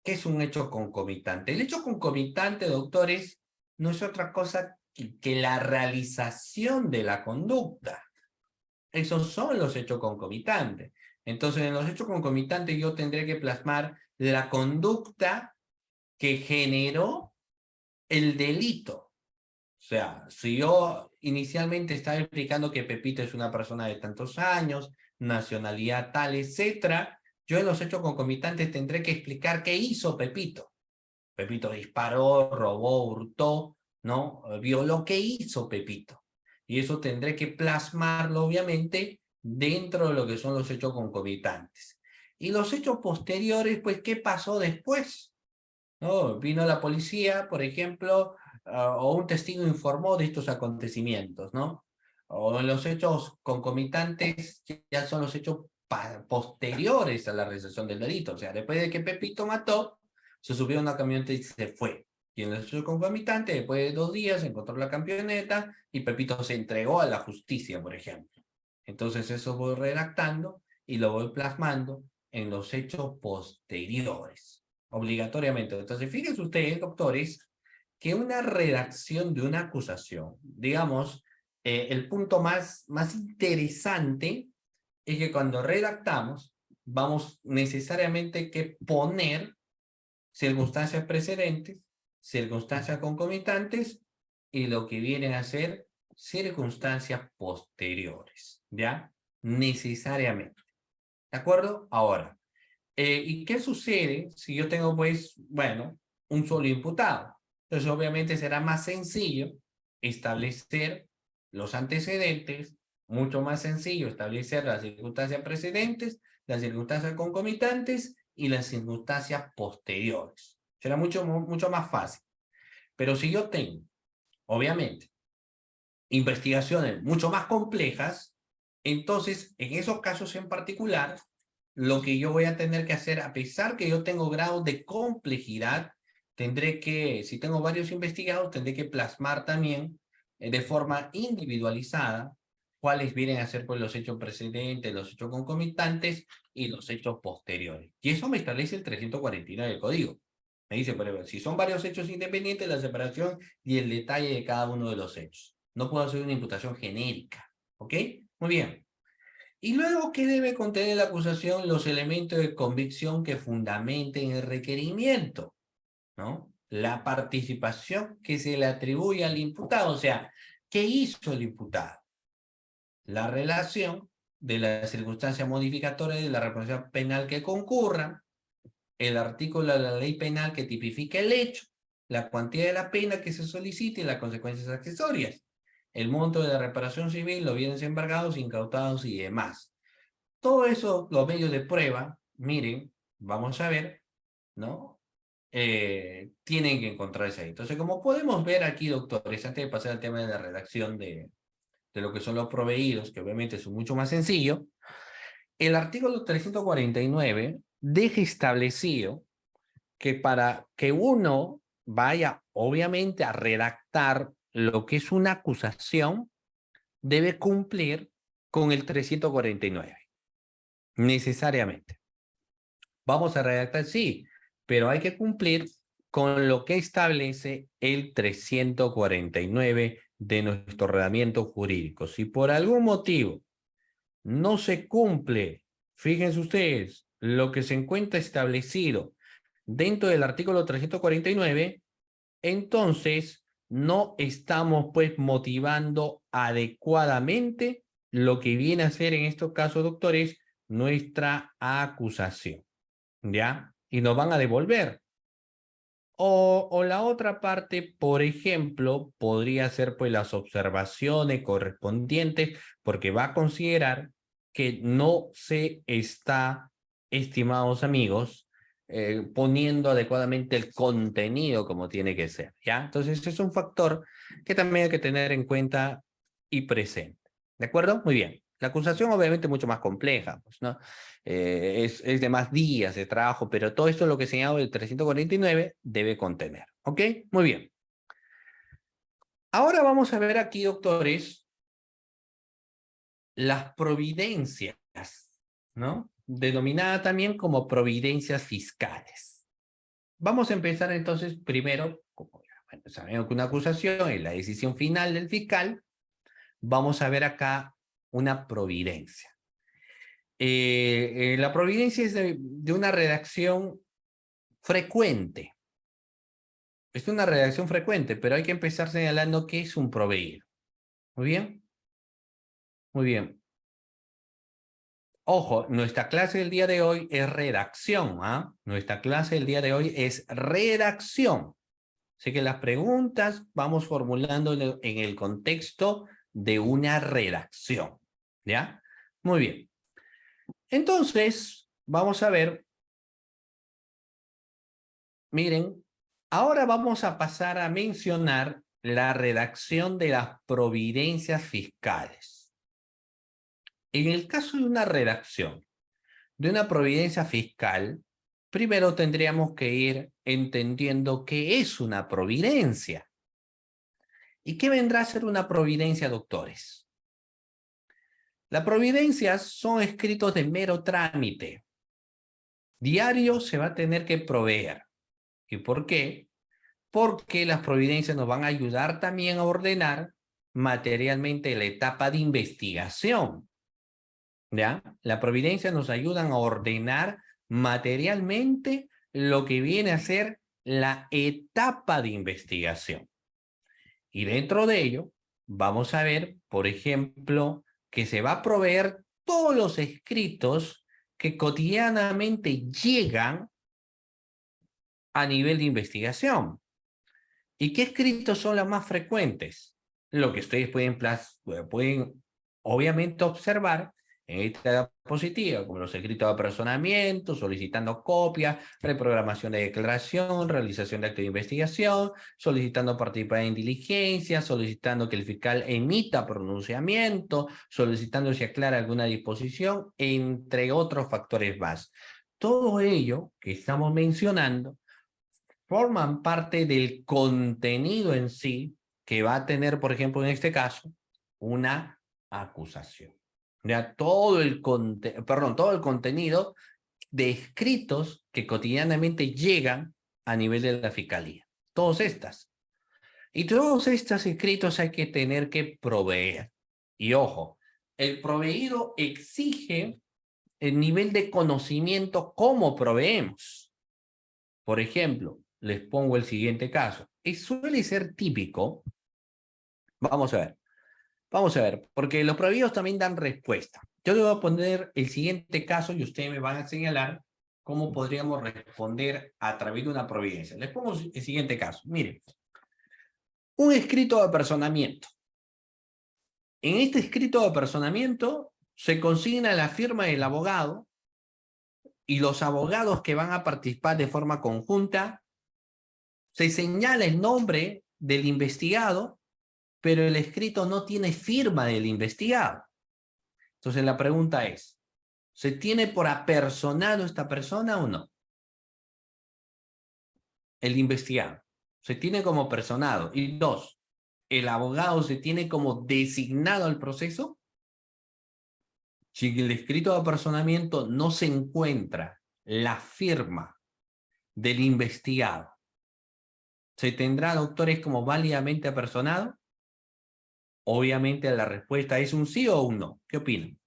¿Qué es un hecho concomitante? El hecho concomitante, doctores, no es otra cosa que la realización de la conducta. Esos son los hechos concomitantes. Entonces, en los hechos concomitantes yo tendré que plasmar la conducta que generó el delito. O sea, si yo inicialmente estaba explicando que Pepito es una persona de tantos años, nacionalidad tal, etcétera, yo en los hechos concomitantes tendré que explicar qué hizo Pepito. Pepito disparó, robó, hurtó, ¿no? Violó, ¿qué hizo Pepito? Y eso tendré que plasmarlo, obviamente, dentro de lo que son los hechos concomitantes. Y los hechos posteriores, pues, ¿qué pasó después? ¿No? Vino la policía, por ejemplo, o un testigo informó de estos acontecimientos, ¿no? O en los hechos concomitantes ya son los hechos posteriores a la realización del delito. O sea, después de que Pepito mató, se subió a una camioneta y se fue. Y en el hecho concomitante, después de 2 días, encontró la camioneta y Pepito se entregó a la justicia, por ejemplo. Entonces eso voy redactando y lo voy plasmando en los hechos posteriores, obligatoriamente. Entonces, fíjense ustedes, doctores, que una redacción de una acusación, digamos, el punto más interesante es que cuando redactamos, vamos necesariamente que poner circunstancias precedentes, circunstancias concomitantes y lo que vienen a ser circunstancias posteriores, ¿ya? Necesariamente. ¿De acuerdo? Ahora, ¿y qué sucede si yo tengo, pues, bueno, un solo imputado? Entonces, obviamente será más sencillo establecer los antecedentes, mucho más sencillo establecer las circunstancias precedentes, las circunstancias concomitantes y las circunstancias posteriores. Será mucho más fácil. Pero si yo tengo, obviamente, investigaciones mucho más complejas, entonces, en esos casos en particular, lo que yo voy a tener que hacer, a pesar que yo tengo grados de complejidad, tendré que, si tengo varios investigados, tendré que plasmar también de forma individualizada cuáles vienen a ser pues, los hechos precedentes, los hechos concomitantes y los hechos posteriores. Y eso me establece el 349 del Código. Me dice, pero si son varios hechos independientes, la separación y el detalle de cada uno de los hechos. No puedo hacer una imputación genérica. ¿Ok? Muy bien. Y luego, ¿qué debe contener la acusación? Los elementos de convicción que fundamenten el requerimiento, ¿no? La participación que se le atribuye al imputado. O sea, ¿qué hizo el imputado? La relación de las circunstancias modificatorias de la responsabilidad penal que concurran, el artículo de la ley penal que tipifica el hecho, la cuantía de la pena que se solicite y las consecuencias accesorias, el monto de la reparación civil, los bienes embargados, incautados y demás. Todo eso, los medios de prueba, miren, vamos a ver, ¿no? Tienen que encontrarse ahí. Entonces, como podemos ver aquí, doctores, antes de pasar al tema de la redacción de lo que son los proveídos, que obviamente es mucho más sencillo, el artículo 349 deja establecido que para que uno vaya, obviamente, a redactar lo que es una acusación, debe cumplir con el 349, necesariamente. Vamos a redactar, sí, pero hay que cumplir con lo que establece el 349 de nuestro ordenamiento jurídico. Si por algún motivo no se cumple, fíjense ustedes, lo que se encuentra establecido dentro del artículo 349, entonces no estamos pues motivando adecuadamente lo que viene a ser en estos casos, doctores, nuestra acusación, ¿ya? Y nos van a devolver. O la otra parte, por ejemplo, podría ser pues las observaciones correspondientes, porque va a considerar que no se está, estimados amigos, poniendo adecuadamente el contenido como tiene que ser, ¿ya? Entonces, es un factor que también hay que tener en cuenta y presente. ¿De acuerdo? Muy bien. La acusación obviamente es mucho más compleja, pues, ¿no? Es de más días de trabajo, pero todo esto lo que señalado del 349 debe contener. ¿Ok? Muy bien. Ahora vamos a ver aquí, doctores, las providencias, ¿no? Denominada también como providencias fiscales. Vamos a empezar entonces primero, como bueno, sabemos que una acusación es la decisión final del fiscal, vamos a ver acá una providencia. La providencia es de una redacción frecuente. Es una redacción frecuente, pero hay que empezar señalando qué es un proveído. ¿Muy bien? Muy bien. Ojo, nuestra clase del día de hoy es redacción, ¿ah? Nuestra clase del día de hoy es redacción. Así que las preguntas vamos formulando en el contexto de una redacción, ¿ya? Muy bien. Entonces, vamos a ver, miren, ahora vamos a pasar a mencionar la redacción de las providencias fiscales. En el caso de una redacción de una providencia fiscal, primero tendríamos que ir entendiendo qué es una providencia. ¿Y qué vendrá a ser una providencia, doctores? Las providencias son escritos de mero trámite. diario se va a tener que proveer. ¿Y por qué? Porque las providencias nos van a ayudar también a ordenar materialmente la etapa de investigación. ¿Ya? La providencia nos ayudan a ordenar materialmente lo que viene a ser la etapa de investigación. Y dentro de ello, vamos a ver, por ejemplo, que se va a proveer todos los escritos que cotidianamente llegan a nivel de investigación. ¿Y qué escritos son los más frecuentes? Lo que ustedes pueden obviamente observar en esta diapositiva, como los escritos de apersonamiento, solicitando copias, reprogramación de declaración, realización de acto de investigación, solicitando participar en diligencia, solicitando que el fiscal emita pronunciamiento, solicitando si aclara alguna disposición, entre otros factores más. Todo ello que estamos mencionando forman parte del contenido en sí que va a tener, por ejemplo, en este caso, una acusación. Ya todo el contenido de escritos que cotidianamente llegan a nivel de la fiscalía. Todos estas. Y todos estos escritos hay que tener que proveer. Y ojo, el proveído exige el nivel de conocimiento cómo proveemos. Por ejemplo, les pongo el siguiente caso. Y suele ser típico. Vamos a ver, porque los prohibidos también dan respuesta. Yo le voy a poner el siguiente caso y ustedes me van a señalar cómo podríamos responder a través de una providencia. Les pongo el siguiente caso. Miren, un escrito de apersonamiento. En este escrito de apersonamiento se consigna la firma del abogado y los abogados que van a participar de forma conjunta. Se señala el nombre del investigado, pero el escrito no tiene firma del investigado. Entonces la pregunta es, ¿se tiene por apersonado esta persona o no? El investigado. ¿Se tiene como personado? Y dos, ¿el abogado se tiene como designado al proceso? Si en el escrito de apersonamiento no se encuentra la firma del investigado, ¿se tendrá, doctores, como válidamente apersonado? Obviamente la respuesta es un sí o un no. ¿Qué opinan?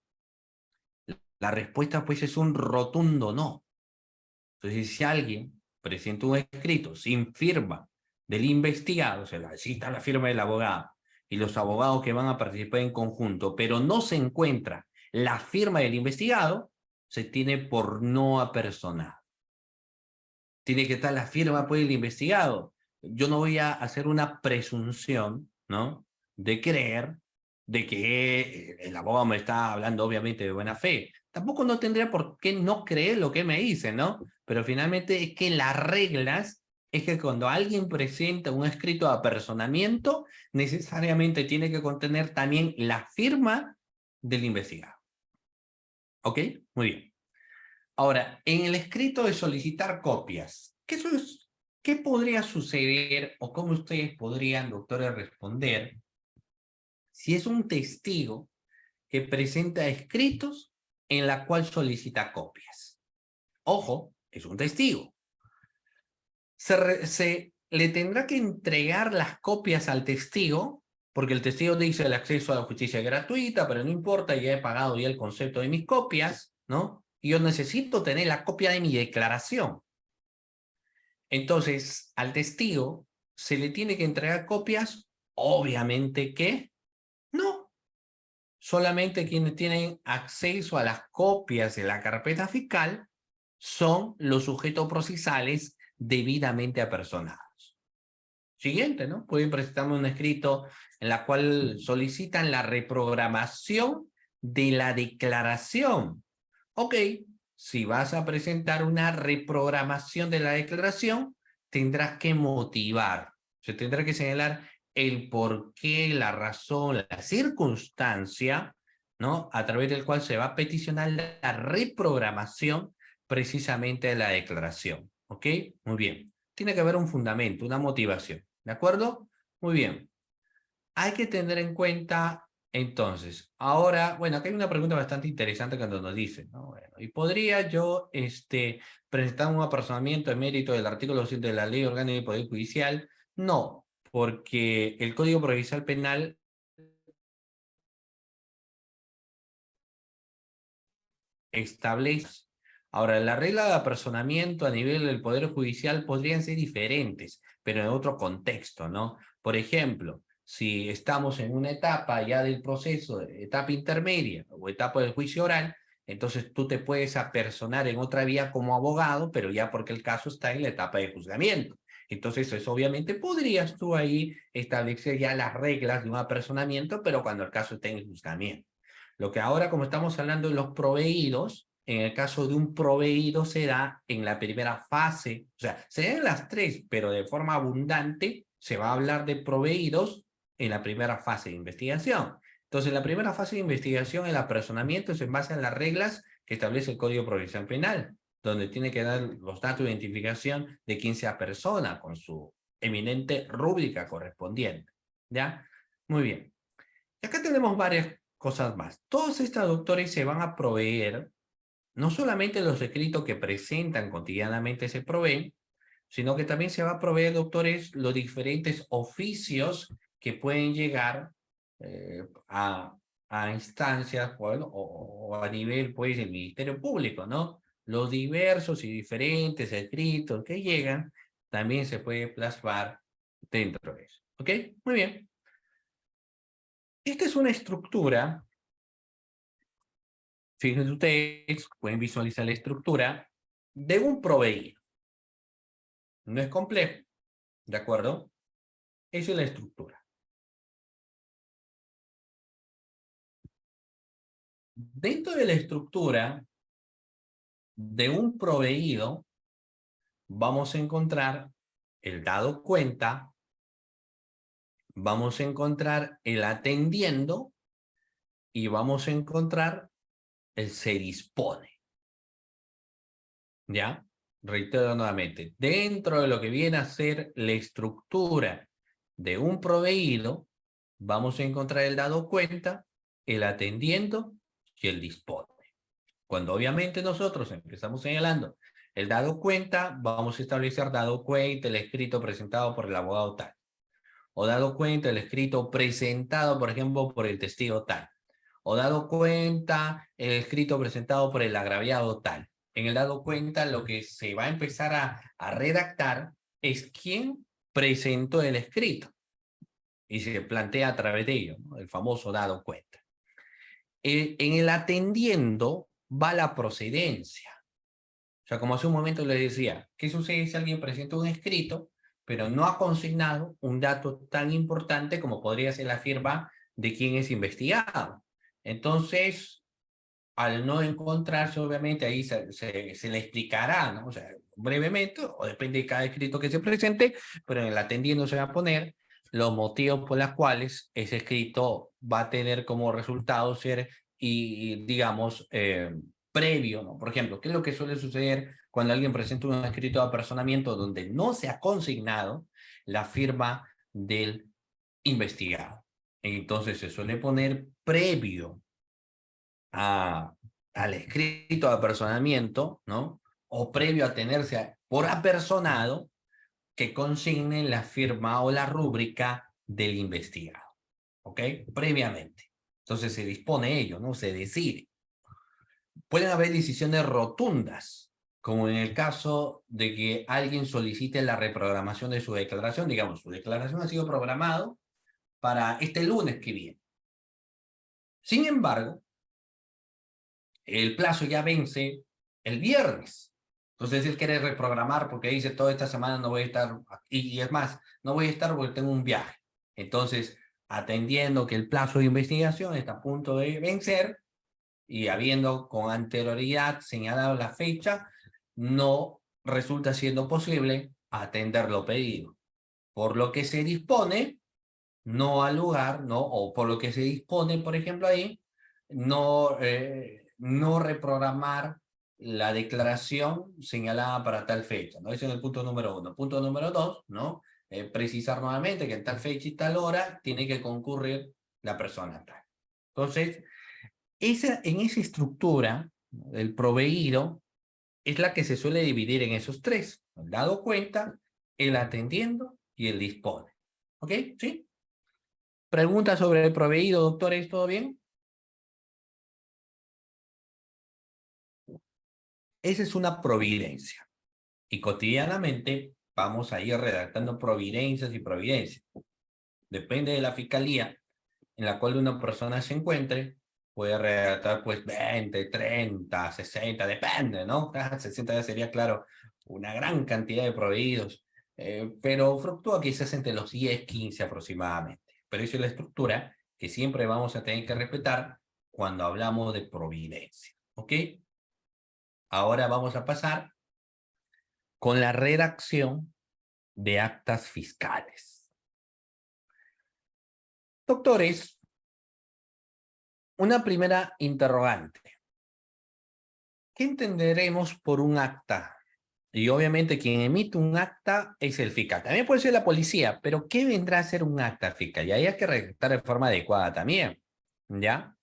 La respuesta pues es un rotundo no. Entonces, si alguien presenta un escrito sin firma del investigado, o sea, sí está la firma del abogado y los abogados que van a participar en conjunto, pero no se encuentra la firma del investigado, se tiene por no apersonado. Tiene que estar la firma pues del investigado. Yo no voy a hacer una presunción, ¿no?, de creer de que el abogado me está hablando obviamente de buena fe. Tampoco no tendría por qué no creer lo que me dice, ¿no? Pero finalmente es que las reglas es que cuando alguien presenta un escrito de apersonamiento, necesariamente tiene que contener también la firma del investigado. ¿Ok? Muy bien. Ahora, en el escrito de solicitar copias, ¿qué podría suceder o cómo ustedes podrían, doctores, responder si es un testigo que presenta escritos en la cual solicita copias? Ojo, es un testigo. Se le tendrá que entregar las copias al testigo, porque el testigo dice el acceso a la justicia es gratuita, pero no importa, ya he pagado ya el concepto de mis copias, ¿no? Y yo necesito tener la copia de mi declaración. Entonces, al testigo se le tiene que entregar copias, obviamente que no. Solamente quienes tienen acceso a las copias de la carpeta fiscal son los sujetos procesales debidamente apersonados. Siguiente, ¿no? Pueden presentarme un escrito en la cual solicitan la reprogramación de la declaración. Ok, si vas a presentar una reprogramación de la declaración, tendrás que motivar. Se tendrá que señalar el porqué, la razón, la circunstancia, ¿no?, a través del cual se va a peticionar la reprogramación precisamente de la declaración. ¿Ok? Muy bien. Tiene que haber un fundamento, una motivación. ¿De acuerdo? Muy bien. Hay que tener en cuenta Entonces, ahora, bueno, acá hay una pregunta bastante interesante cuando nos dice, ¿no? Bueno, ¿y podría yo presentar un apersonamiento de mérito del artículo 7 de la Ley Orgánica del Poder Judicial? No, porque el Código Procesal Penal establece. Ahora, la regla de apersonamiento a nivel del Poder Judicial podrían ser diferentes, pero en otro contexto, ¿no? Por ejemplo, si estamos en una etapa ya del proceso, etapa intermedia o etapa del juicio oral, entonces tú te puedes apersonar en otra vía como abogado, pero ya porque el caso está en la etapa de juzgamiento. Entonces, eso obviamente podrías tú ahí establecer ya las reglas de un apersonamiento, pero cuando el caso esté en juzgamiento. Lo que ahora, como estamos hablando de los proveídos, en el caso de un proveído se da en la primera fase, o sea, se dan las tres, pero de forma abundante se va a hablar de proveídos en la primera fase de investigación. Entonces, la primera fase de investigación, el apersonamiento, es en base a las reglas que establece el Código Procesal Penal, donde tiene que dar los datos de identificación de quién se apersona con su eminente rúbrica correspondiente. ¿Ya? Muy bien. Y acá tenemos varias cosas más. Todos estos doctores se van a proveer, no solamente los escritos que presentan cotidianamente se proveen, sino que también se va a proveer, doctores, los diferentes oficios que pueden llegar a instancias, bueno, o a nivel, pues, del Ministerio Público, ¿no? Los diversos y diferentes escritos que llegan, también se puede plasmar dentro de eso. ¿Ok? Muy bien. Esta es una estructura. Fíjense ustedes, pueden visualizar la estructura de un proveído. No es complejo, ¿de acuerdo? Esa es la estructura. Dentro de la estructura de un proveído, vamos a encontrar el dado cuenta, vamos a encontrar el atendiendo y vamos a encontrar el se dispone. ¿Ya? Reitero nuevamente, dentro de lo que viene a ser la estructura de un proveído, vamos a encontrar el dado cuenta, el atendiendo y el dispone. Cuando obviamente nosotros empezamos señalando el dado cuenta, vamos a establecer dado cuenta el escrito presentado por el abogado tal, o dado cuenta el escrito presentado, por ejemplo, por el testigo tal, o dado cuenta el escrito presentado por el agraviado tal. En el dado cuenta, lo que se va a empezar a redactar es quién presentó el escrito y se plantea a través de ello, ¿no? El famoso dado cuenta. En el atendiendo va la procedencia. O sea, como hace un momento les decía, ¿qué sucede si alguien presenta un escrito, pero no ha consignado un dato tan importante como podría ser la firma de quien es investigado? Entonces, al no encontrarse, obviamente, ahí se le explicará, ¿no? O sea, brevemente, o depende de cada escrito que se presente, pero en el atendiendo se va a poner los motivos por los cuales ese escrito va a tener como resultado ser, y digamos, previo, ¿no? Por ejemplo, ¿qué es lo que suele suceder cuando alguien presenta un escrito de apersonamiento donde no se ha consignado la firma del investigado? Entonces se suele poner previo al escrito de apersonamiento, ¿no? O previo a tenerse por apersonado, que consigne la firma o la rúbrica del investigado, ¿ok? Previamente. Entonces se dispone ello, ¿no? Se decide. Pueden haber decisiones rotundas, como en el caso de que alguien solicite la reprogramación de su declaración. Digamos, su declaración ha sido programado para este lunes que viene. Sin embargo, el plazo ya vence el viernes. Entonces él quiere reprogramar porque dice, toda esta semana no voy a estar, y es más, no voy a estar porque tengo un viaje. Entonces, atendiendo que el plazo de investigación está a punto de vencer y habiendo con anterioridad señalado la fecha, no resulta siendo posible atender lo pedido. Por lo que se dispone, no al lugar, ¿no? O por lo que se dispone, por ejemplo, ahí, no reprogramar la declaración señalada para tal fecha, ¿no? Ese es el punto número 1. Punto número 2, ¿no? Precisar nuevamente que en tal fecha y tal hora tiene que concurrir la persona tal. Entonces, en esa estructura, ¿no?, el proveído es la que se suele dividir en esos tres: el dado cuenta, el atendiendo y el dispone. ¿Ok? ¿Sí? ¿Preguntas sobre el proveído, doctores? ¿Todo bien? Esa es una providencia. Y cotidianamente vamos a ir redactando providencias y providencias. Depende de la fiscalía en la cual una persona se encuentre, puede redactar pues 20, 30, 60, depende, ¿no? 60 ya sería, claro, una gran cantidad de proveídos, pero fluctúa quizás entre los 10, 15 aproximadamente. Pero esa es la estructura que siempre vamos a tener que respetar cuando hablamos de providencia, ¿ok? Ahora vamos a pasar con la redacción de actas fiscales. Doctores, una primera interrogante: ¿qué entenderemos por un acta? Y obviamente quien emite un acta es el fiscal. También puede ser la policía, pero ¿qué vendrá a ser un acta fiscal? Y ahí hay que redactar de forma adecuada también, ¿ya?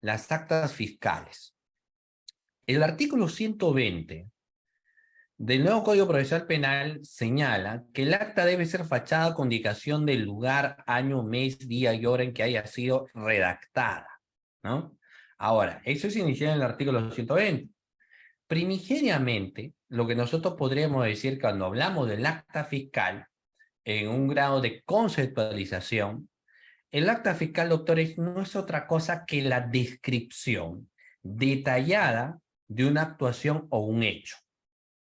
Las actas fiscales. El artículo 120 del nuevo Código Procesal Penal señala que el acta debe ser fachada con indicación del lugar, año, mes, día y hora en que haya sido redactada, ¿no? Ahora, eso es iniciado en el artículo 120. Primigeniamente, lo que nosotros podríamos decir cuando hablamos del acta fiscal en un grado de conceptualización, el acta fiscal, doctores, no es otra cosa que la descripción detallada de una actuación o un hecho,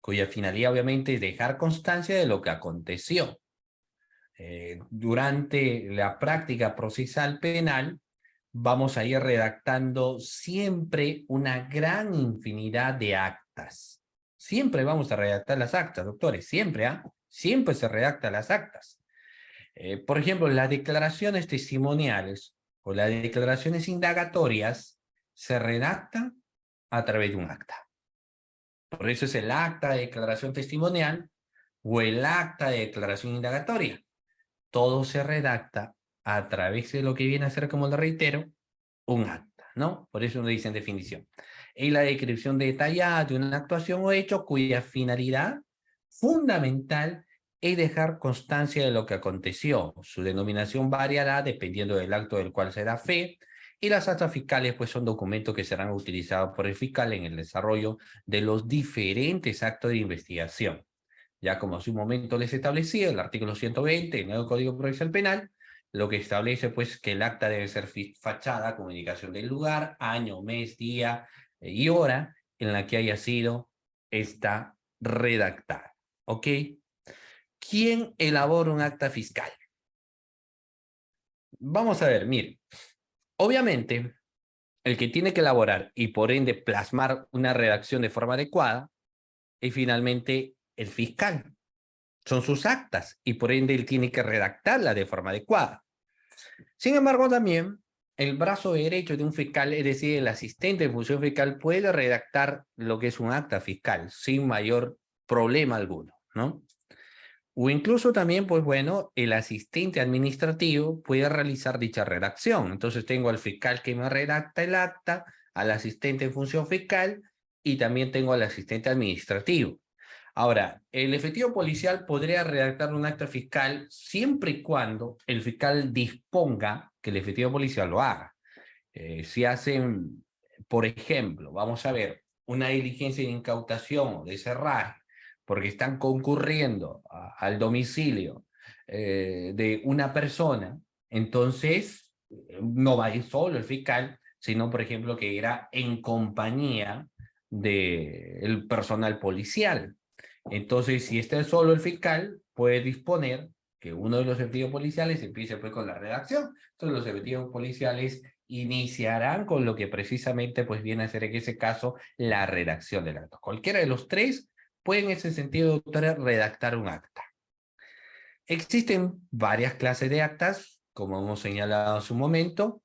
cuya finalidad obviamente es dejar constancia de lo que aconteció. Durante la práctica procesal penal, vamos a ir redactando siempre una gran infinidad de actas. Siempre vamos a redactar las actas, doctores, siempre, ¿ah? Siempre se redactan las actas. Por ejemplo, las declaraciones testimoniales o las declaraciones indagatorias se redactan a través de un acta. Por eso es el acta de declaración testimonial o el acta de declaración indagatoria. Todo se redacta a través de lo que viene a ser, como le reitero, un acta, ¿no? Por eso nos dicen definición. Es la descripción detallada de una actuación o hecho cuya finalidad fundamental es dejar constancia de lo que aconteció. Su denominación variará dependiendo del acto del cual se da fe, y las actas fiscales pues son documentos que serán utilizados por el fiscal en el desarrollo de los diferentes actos de investigación. Ya como hace un momento les establecía, el artículo 120 del nuevo Código Procesal Penal, lo que establece pues que el acta debe ser fachada con indicación del lugar, año, mes, día y hora en la que haya sido esta redactada. ¿Ok? ¿Quién elabora un acta fiscal? Vamos a ver, mire, obviamente el que tiene que elaborar y por ende plasmar una redacción de forma adecuada es finalmente el fiscal. Son sus actas y por ende él tiene que redactarla de forma adecuada. Sin embargo, también el brazo derecho de un fiscal, es decir, el asistente de función fiscal, puede redactar lo que es un acta fiscal sin mayor problema alguno, ¿no? O incluso también, pues bueno, el asistente administrativo puede realizar dicha redacción. Entonces tengo al fiscal que me redacta el acta, al asistente de función fiscal y también tengo al asistente administrativo. Ahora, el efectivo policial podría redactar un acta fiscal siempre y cuando el fiscal disponga que el efectivo policial lo haga. Si hacen, por ejemplo, vamos a ver, una diligencia de incautación o de cerraje, porque están concurriendo al domicilio de una persona, entonces no va a ir solo el fiscal, sino, por ejemplo, que irá en compañía del personal policial. Entonces, si está solo el fiscal, puede disponer que uno de los efectivos policiales empiece pues con la redacción. Entonces, los efectivos policiales iniciarán con lo que precisamente pues viene a ser en ese caso la redacción del acta. Cualquiera de los tres puede en ese sentido, doctora, redactar un acta. Existen varias clases de actas, como hemos señalado hace un momento.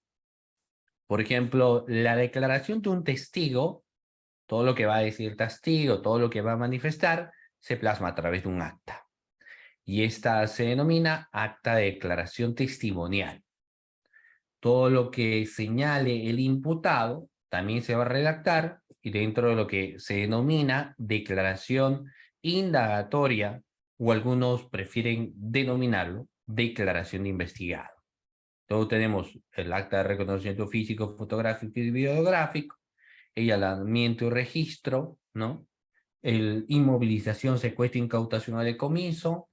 Por ejemplo, la declaración de un testigo, todo lo que va a decir el testigo, todo lo que va a manifestar, se plasma a través de un acta. Y esta se denomina acta de declaración testimonial. todo lo que señale el imputado también se va a redactar, y dentro de lo que se denomina declaración indagatoria, o algunos prefieren denominarlo declaración de investigado. Entonces tenemos el acta de reconocimiento físico, fotográfico y videográfico, el allanamiento y registro, ¿no? El inmovilización, secuestro, incautación o decomiso,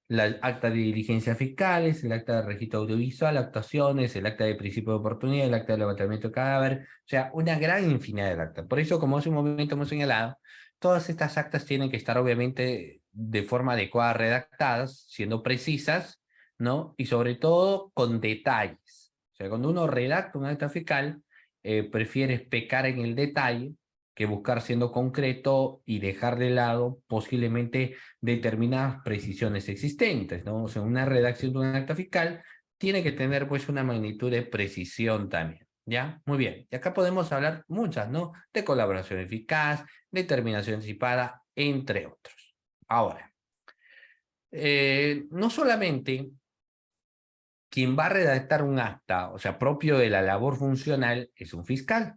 la acta de diligencias fiscales, el acta de registro audiovisual, actuaciones, el acta de principio de oportunidad, el acta de levantamiento de cadáver, o sea, una gran infinidad de actas. Por eso, como hace un momento hemos señalado, todas estas actas tienen que estar obviamente de forma adecuada redactadas, siendo precisas, ¿no? Y sobre todo con detalles. O sea, cuando uno redacta un acta fiscal, prefieres pecar en el detalle que buscar siendo concreto y dejar de lado posiblemente determinadas precisiones existentes, ¿no? O sea, una redacción de un acta fiscal tiene que tener pues una magnitud de precisión también, ¿ya? Muy bien. Y acá podemos hablar muchas, ¿no? De colaboración eficaz, determinación anticipada, entre otros. Ahora, no solamente quien va a redactar un acta, o sea, propio de la labor funcional, es un fiscal,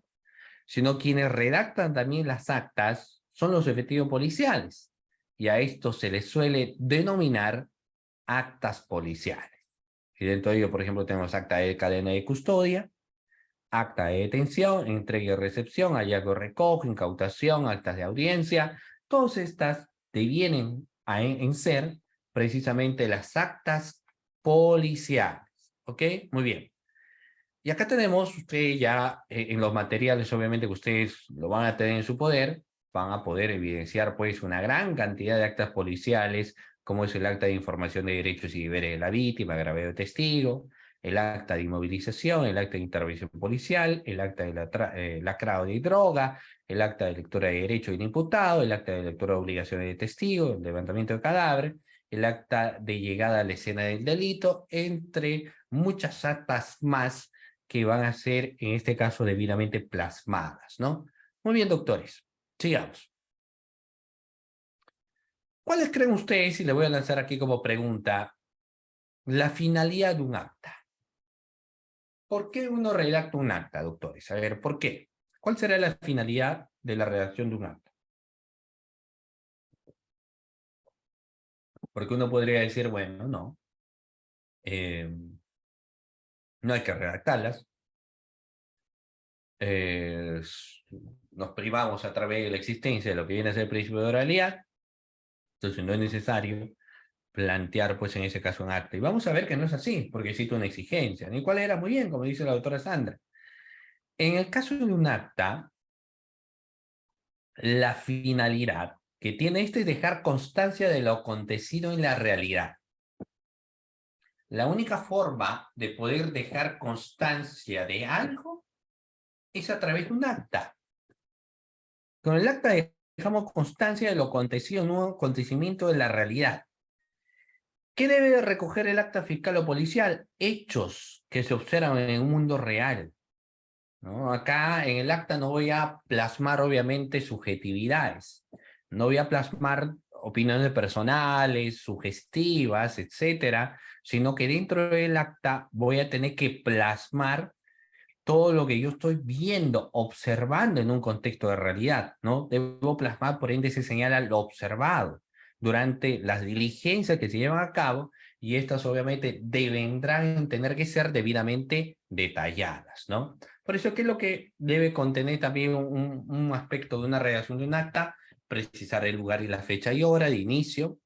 sino quienes redactan también las actas son los efectivos policiales, y a esto se les suele denominar actas policiales. Y dentro de ello, por ejemplo, tenemos acta de cadena de custodia, acta de detención, entrega y recepción, hallazgo, recojo, incautación, actas de audiencia. Todas estas devienen en ser precisamente las actas policiales. ¿Ok? Muy bien. Y acá tenemos, ustedes ya en los materiales, obviamente que ustedes lo van a tener en su poder, van a poder evidenciar pues una gran cantidad de actas policiales, como es el acta de información de derechos y deberes de la víctima, agravio de testigo, el acta de inmovilización, el acta de intervención policial, el acta de lacrado de droga, el acta de lectura de derecho del imputado, el acta de lectura de obligaciones de testigo, el levantamiento de cadáver, el acta de llegada a la escena del delito, entre muchas actas más que van a ser, en este caso, debidamente plasmadas, ¿no? Muy bien, doctores, sigamos. ¿Cuáles creen ustedes, y le voy a lanzar aquí como pregunta, la finalidad de un acta? ¿Por qué uno redacta un acta, doctores? A ver, ¿por qué? ¿Cuál será la finalidad de la redacción de un acta? Porque uno podría decir, bueno, no, eh, no hay que redactarlas, eh, nos privamos a través de la existencia de lo que viene a ser el principio de oralidad, entonces no es necesario plantear, pues en ese caso, un acta. Y vamos a ver que no es así, porque cito una exigencia, ni cuál era muy bien, como dice la doctora Sandra. En el caso de un acta, la finalidad que tiene este es dejar constancia de lo acontecido en la realidad. La única forma de poder dejar constancia de algo es a través de un acta. Con el acta dejamos constancia de lo acontecido en un acontecimiento de la realidad. ¿Qué debe recoger el acta fiscal o policial? Hechos que se observan en un mundo real, ¿no? Acá en el acta no voy a plasmar obviamente subjetividades, no voy a plasmar opiniones personales, sugestivas, etcétera, sino que dentro del acta voy a tener que plasmar todo lo que yo estoy viendo, observando en un contexto de realidad, ¿no? Debo plasmar, por ende, se señala lo observado durante las diligencias que se llevan a cabo, y estas obviamente deberán tener que ser debidamente detalladas, ¿no? Por eso, ¿qué es lo que debe contener también un aspecto de una redacción de un acta? Precisar el lugar y la fecha y hora de inicio,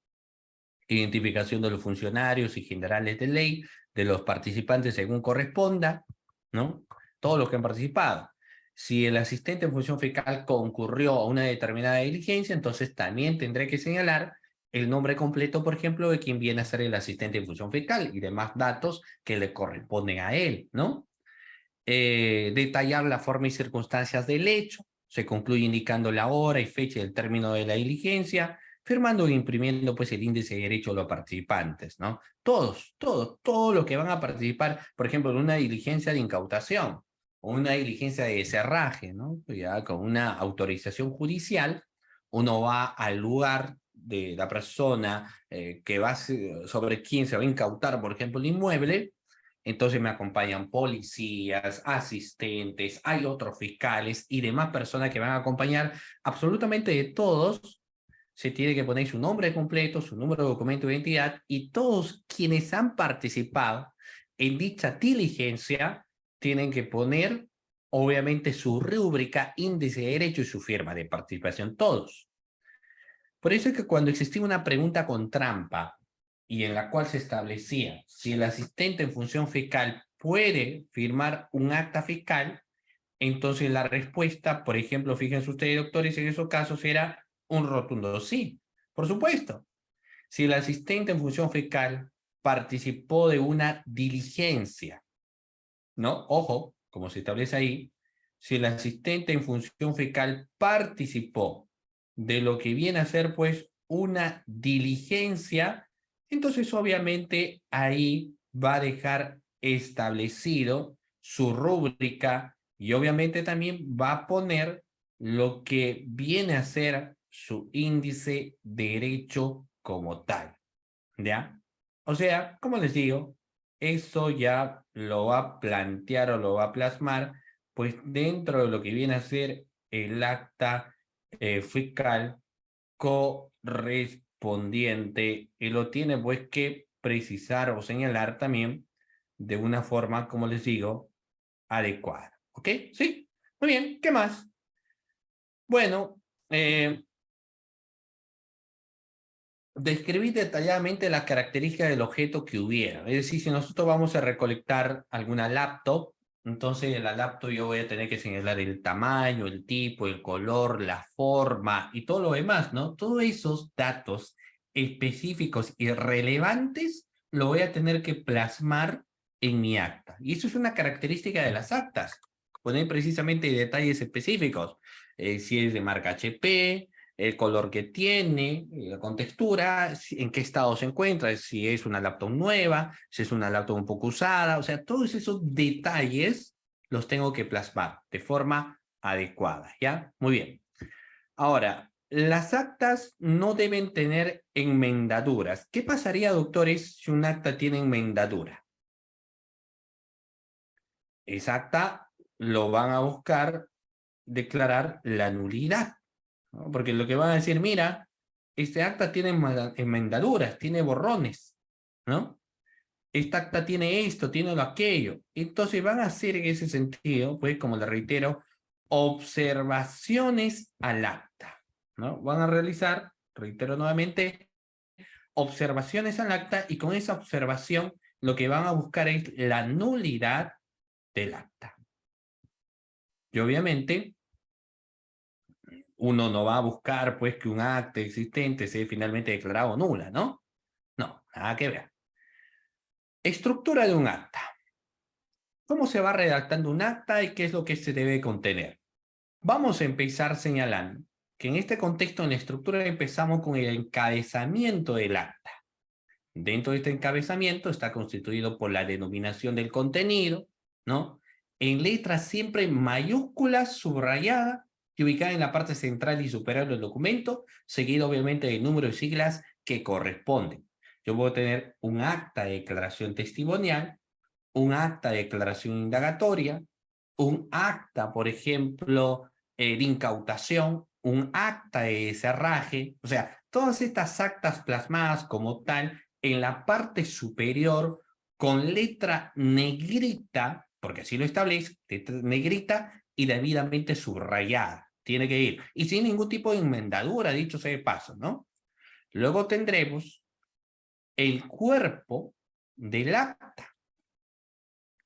identificación de los funcionarios y generales de ley, de los participantes según corresponda, ¿no? Todos los que han participado. Si el asistente en función fiscal concurrió a una determinada diligencia, entonces también tendré que señalar el nombre completo, por ejemplo, de quien viene a ser el asistente en función fiscal y demás datos que le corresponden a él, ¿no? Detallar la forma y circunstancias del hecho, se concluye indicando la hora y fecha del término de la diligencia, firmando e imprimiendo pues el índice de derecho de los participantes, ¿no? Todos los que van a participar, por ejemplo, en una diligencia de incautación o una diligencia de cerraje, ¿no? Ya con una autorización judicial, uno va al lugar de la persona que va sobre quién se va a incautar, por ejemplo, el inmueble, Entonces me acompañan policías, asistentes, hay otros fiscales y demás personas que van a acompañar. Absolutamente de todos se tiene que poner su nombre completo, su número de documento de identidad y todos quienes han participado en dicha diligencia tienen que poner, obviamente, su rúbrica, índice de derecho y su firma de participación, todos. Por eso es que cuando existía una pregunta con trampa y en la cual se establecía si el asistente en función fiscal puede firmar un acta fiscal, entonces la respuesta, por ejemplo, fíjense ustedes, doctores, en esos casos era un rotundo sí. Por supuesto, si el asistente en función fiscal participó de una diligencia, ¿no? Ojo, como se establece ahí, si el asistente en función fiscal participó de lo que viene a ser, pues, una diligencia, entonces obviamente ahí va a dejar establecido su rúbrica y obviamente también va a poner lo que viene a ser su índice de derecho como tal, ¿ya? O sea, como les digo, eso ya lo va a plantear o lo va a plasmar, pues dentro de lo que viene a ser el acta fiscal correspondiente y lo tiene pues que precisar o señalar también de una forma, como les digo, adecuada. ¿Ok? Sí. Muy bien. ¿Qué más? Bueno, describir detalladamente las características del objeto que hubiera. Es decir, si nosotros vamos a recolectar alguna laptop, entonces en la laptop yo voy a tener que señalar el tamaño, el tipo, el color, la forma y todo lo demás, ¿no? Todos esos datos específicos y relevantes lo voy a tener que plasmar en mi acta. Y eso es una característica de las actas, poner precisamente detalles específicos. Si es de marca HP, el color que tiene, la contextura, en qué estado se encuentra, si es una laptop nueva, si es una laptop un poco usada, o sea, todos esos detalles los tengo que plasmar de forma adecuada, ¿ya? Muy bien. Ahora, las actas no deben tener enmendaduras. ¿Qué pasaría, doctores, si un acta tiene enmendadura? Esa acta lo van a buscar declarar la nulidad, ¿no? Porque lo que van a decir, mira, este acta tiene enmendaduras, tiene borrones, ¿no? Esta acta tiene esto, tiene lo aquello. Entonces van a hacer en ese sentido, pues como le reitero, observaciones al acta, ¿no? Van a realizar, reitero nuevamente, observaciones al acta y con esa observación lo que van a buscar es la nulidad del acta. Y obviamente uno no va a buscar pues que un acta existente sea finalmente declarado nula, ¿no? No, nada que ver. Estructura de un acta. ¿Cómo se va redactando un acta y qué es lo que se debe contener? Vamos a empezar señalando que en este contexto, en la estructura, empezamos con el encabezamiento del acta. Dentro de este encabezamiento está constituido por la denominación del contenido, ¿no? En letras siempre mayúsculas, subrayada y ubicada en la parte central y superior del documento, seguido obviamente del número de siglas que corresponden. Yo voy a tener un acta de declaración testimonial, un acta de declaración indagatoria, un acta, por ejemplo, de incautación, un acta de cerraje, o sea, todas estas actas plasmadas como tal en la parte superior con letra negrita, porque así lo establece, letra negrita y debidamente subrayada. Tiene que ir. Y sin ningún tipo de enmendadura, dicho sea de paso, ¿no? Luego tendremos el cuerpo del acta.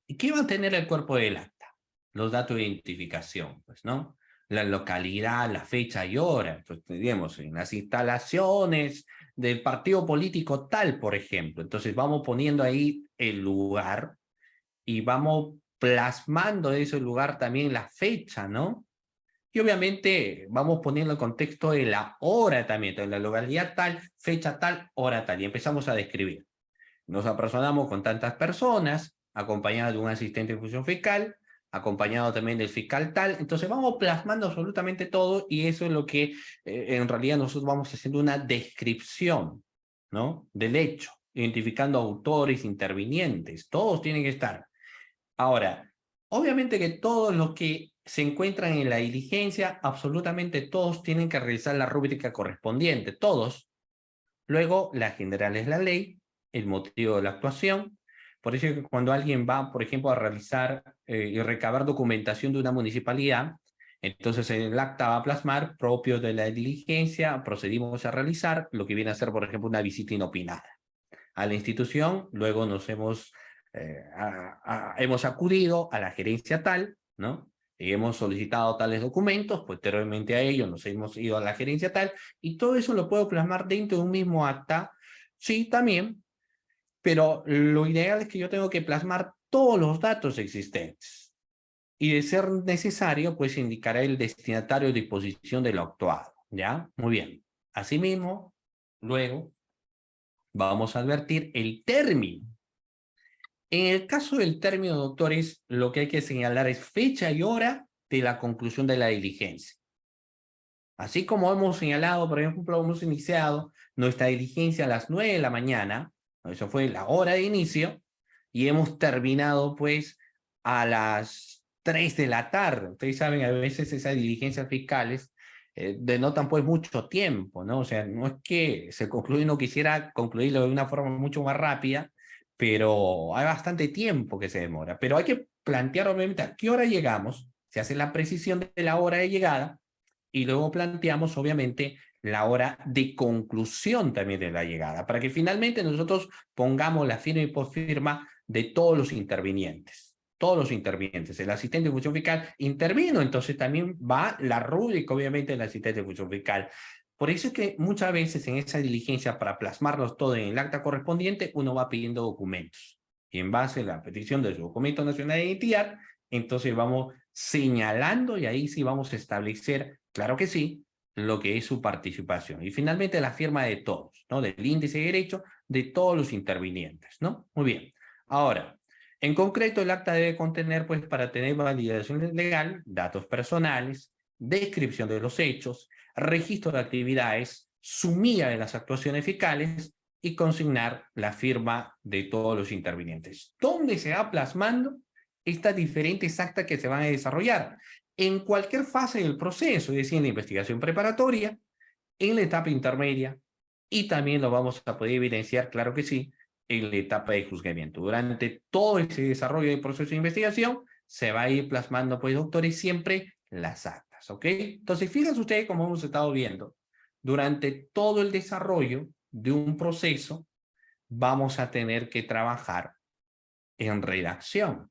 ¿Y qué va a tener el cuerpo del acta? Los datos de identificación, pues, ¿no? La localidad, la fecha y hora. Pues, digamos, en las instalaciones del partido político tal, por ejemplo. Entonces vamos poniendo ahí el lugar y vamos plasmando de ese lugar también la fecha, ¿no? Y obviamente vamos poniendo el contexto de la hora también, entonces la localidad tal, fecha tal, hora tal, y empezamos a describir. Nos apersonamos con tantas personas, acompañado de un asistente de función fiscal, acompañado también del fiscal tal. Entonces vamos plasmando absolutamente todo y eso es lo que en realidad nosotros vamos haciendo una descripción, ¿no? Del hecho. identificando autores, intervinientes, todos tienen que estar. Ahora, obviamente que todos los que se encuentran en la diligencia, absolutamente todos tienen que realizar la rúbrica correspondiente, todos. Luego, la general es la ley, el motivo de la actuación. Por eso es que cuando alguien va, por ejemplo, a realizar y recabar documentación de una municipalidad, entonces en el acta va a plasmar propio de la diligencia, procedimos a realizar lo que viene a ser, por ejemplo, una visita inopinada a la institución, luego nos hemos acudido a la gerencia tal, ¿no? Y hemos solicitado tales documentos, posteriormente a ello nos hemos ido a la gerencia tal, y todo eso lo puedo plasmar dentro de un mismo acta, sí, también, pero lo ideal es que yo tengo que plasmar todos los datos existentes. Y de ser necesario, pues indicará el destinatario de disposición de lo actuado, ¿ya? Muy bien. Asimismo, luego vamos a advertir el término. En el caso del término, doctores, lo que hay que señalar es fecha y hora de la conclusión de la diligencia. Así como hemos señalado, por ejemplo, hemos iniciado nuestra diligencia a las 9 de la mañana, eso fue la hora de inicio, y hemos terminado pues a las 3 de la tarde. Ustedes saben, a veces esas diligencias fiscales denotan pues mucho tiempo, ¿no? O sea, no es que se concluya, no quisiera concluirlo de una forma mucho más rápida, pero hay bastante tiempo que se demora. Pero hay que plantear obviamente a qué hora llegamos, se hace la precisión de la hora de llegada, y luego planteamos, obviamente, la hora de conclusión también de la llegada, para que finalmente nosotros pongamos la firma y posfirma de todos los intervinientes. Todos los intervinientes. El asistente de función fiscal intervino, entonces también va la rúbrica, obviamente, del asistente de función fiscal. Por eso es que muchas veces en esa diligencia, para plasmarlos todo en el acta correspondiente, uno va pidiendo documentos. Y en base a la petición de su documento nacional de identidad, entonces vamos señalando y ahí sí vamos a establecer, claro que sí, lo que es su participación. Y finalmente la firma de todos, ¿no? Del índice de derecho de todos los intervinientes, ¿no? Muy bien. Ahora, en concreto, el acta debe contener, pues, para tener validación legal, datos personales, descripción de los hechos, registro de actividades, sumilla de las actuaciones fiscales y consignar la firma de todos los intervinientes. ¿Dónde se va plasmando estas diferentes actas que se van a desarrollar? En cualquier fase del proceso, es decir, en la investigación preparatoria, en la etapa intermedia, y también lo vamos a poder evidenciar, claro que sí, en la etapa de juzgamiento. Durante todo ese desarrollo del proceso de investigación, se va a ir plasmando, pues, doctores, siempre las actas, ¿ok? Entonces, fíjense ustedes cómo hemos estado viendo, durante todo el desarrollo de un proceso, vamos a tener que trabajar en redacción.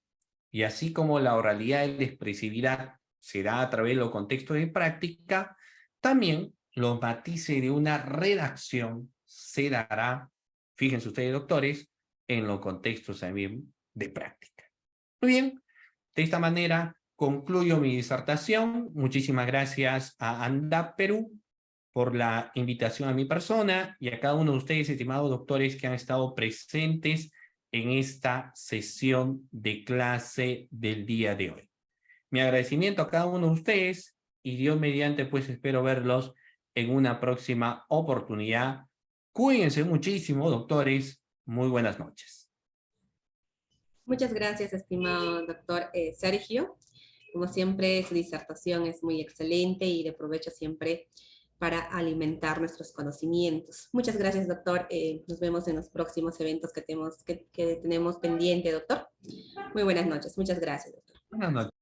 Y así como la oralidad y la expresividad se da a través de los contextos de práctica, también los matices de una redacción se dará, fíjense ustedes, doctores, en los contextos también de práctica. Muy bien, de esta manera concluyo mi disertación. Muchísimas gracias a ANDAP Perú por la invitación a mi persona y a cada uno de ustedes, estimados doctores, que han estado presentes en esta sesión de clase del día de hoy. Mi agradecimiento a cada uno de ustedes y Dios mediante, pues espero verlos en una próxima oportunidad. Cuídense muchísimo, doctores. Muy buenas noches. Muchas gracias, estimado doctor Sergio. Como siempre, su disertación es muy excelente y de provecho siempre para alimentar nuestros conocimientos. Muchas gracias, doctor. Nos vemos en los próximos eventos que tenemos pendiente, doctor. Muy buenas noches. Muchas gracias, doctor. Buenas noches.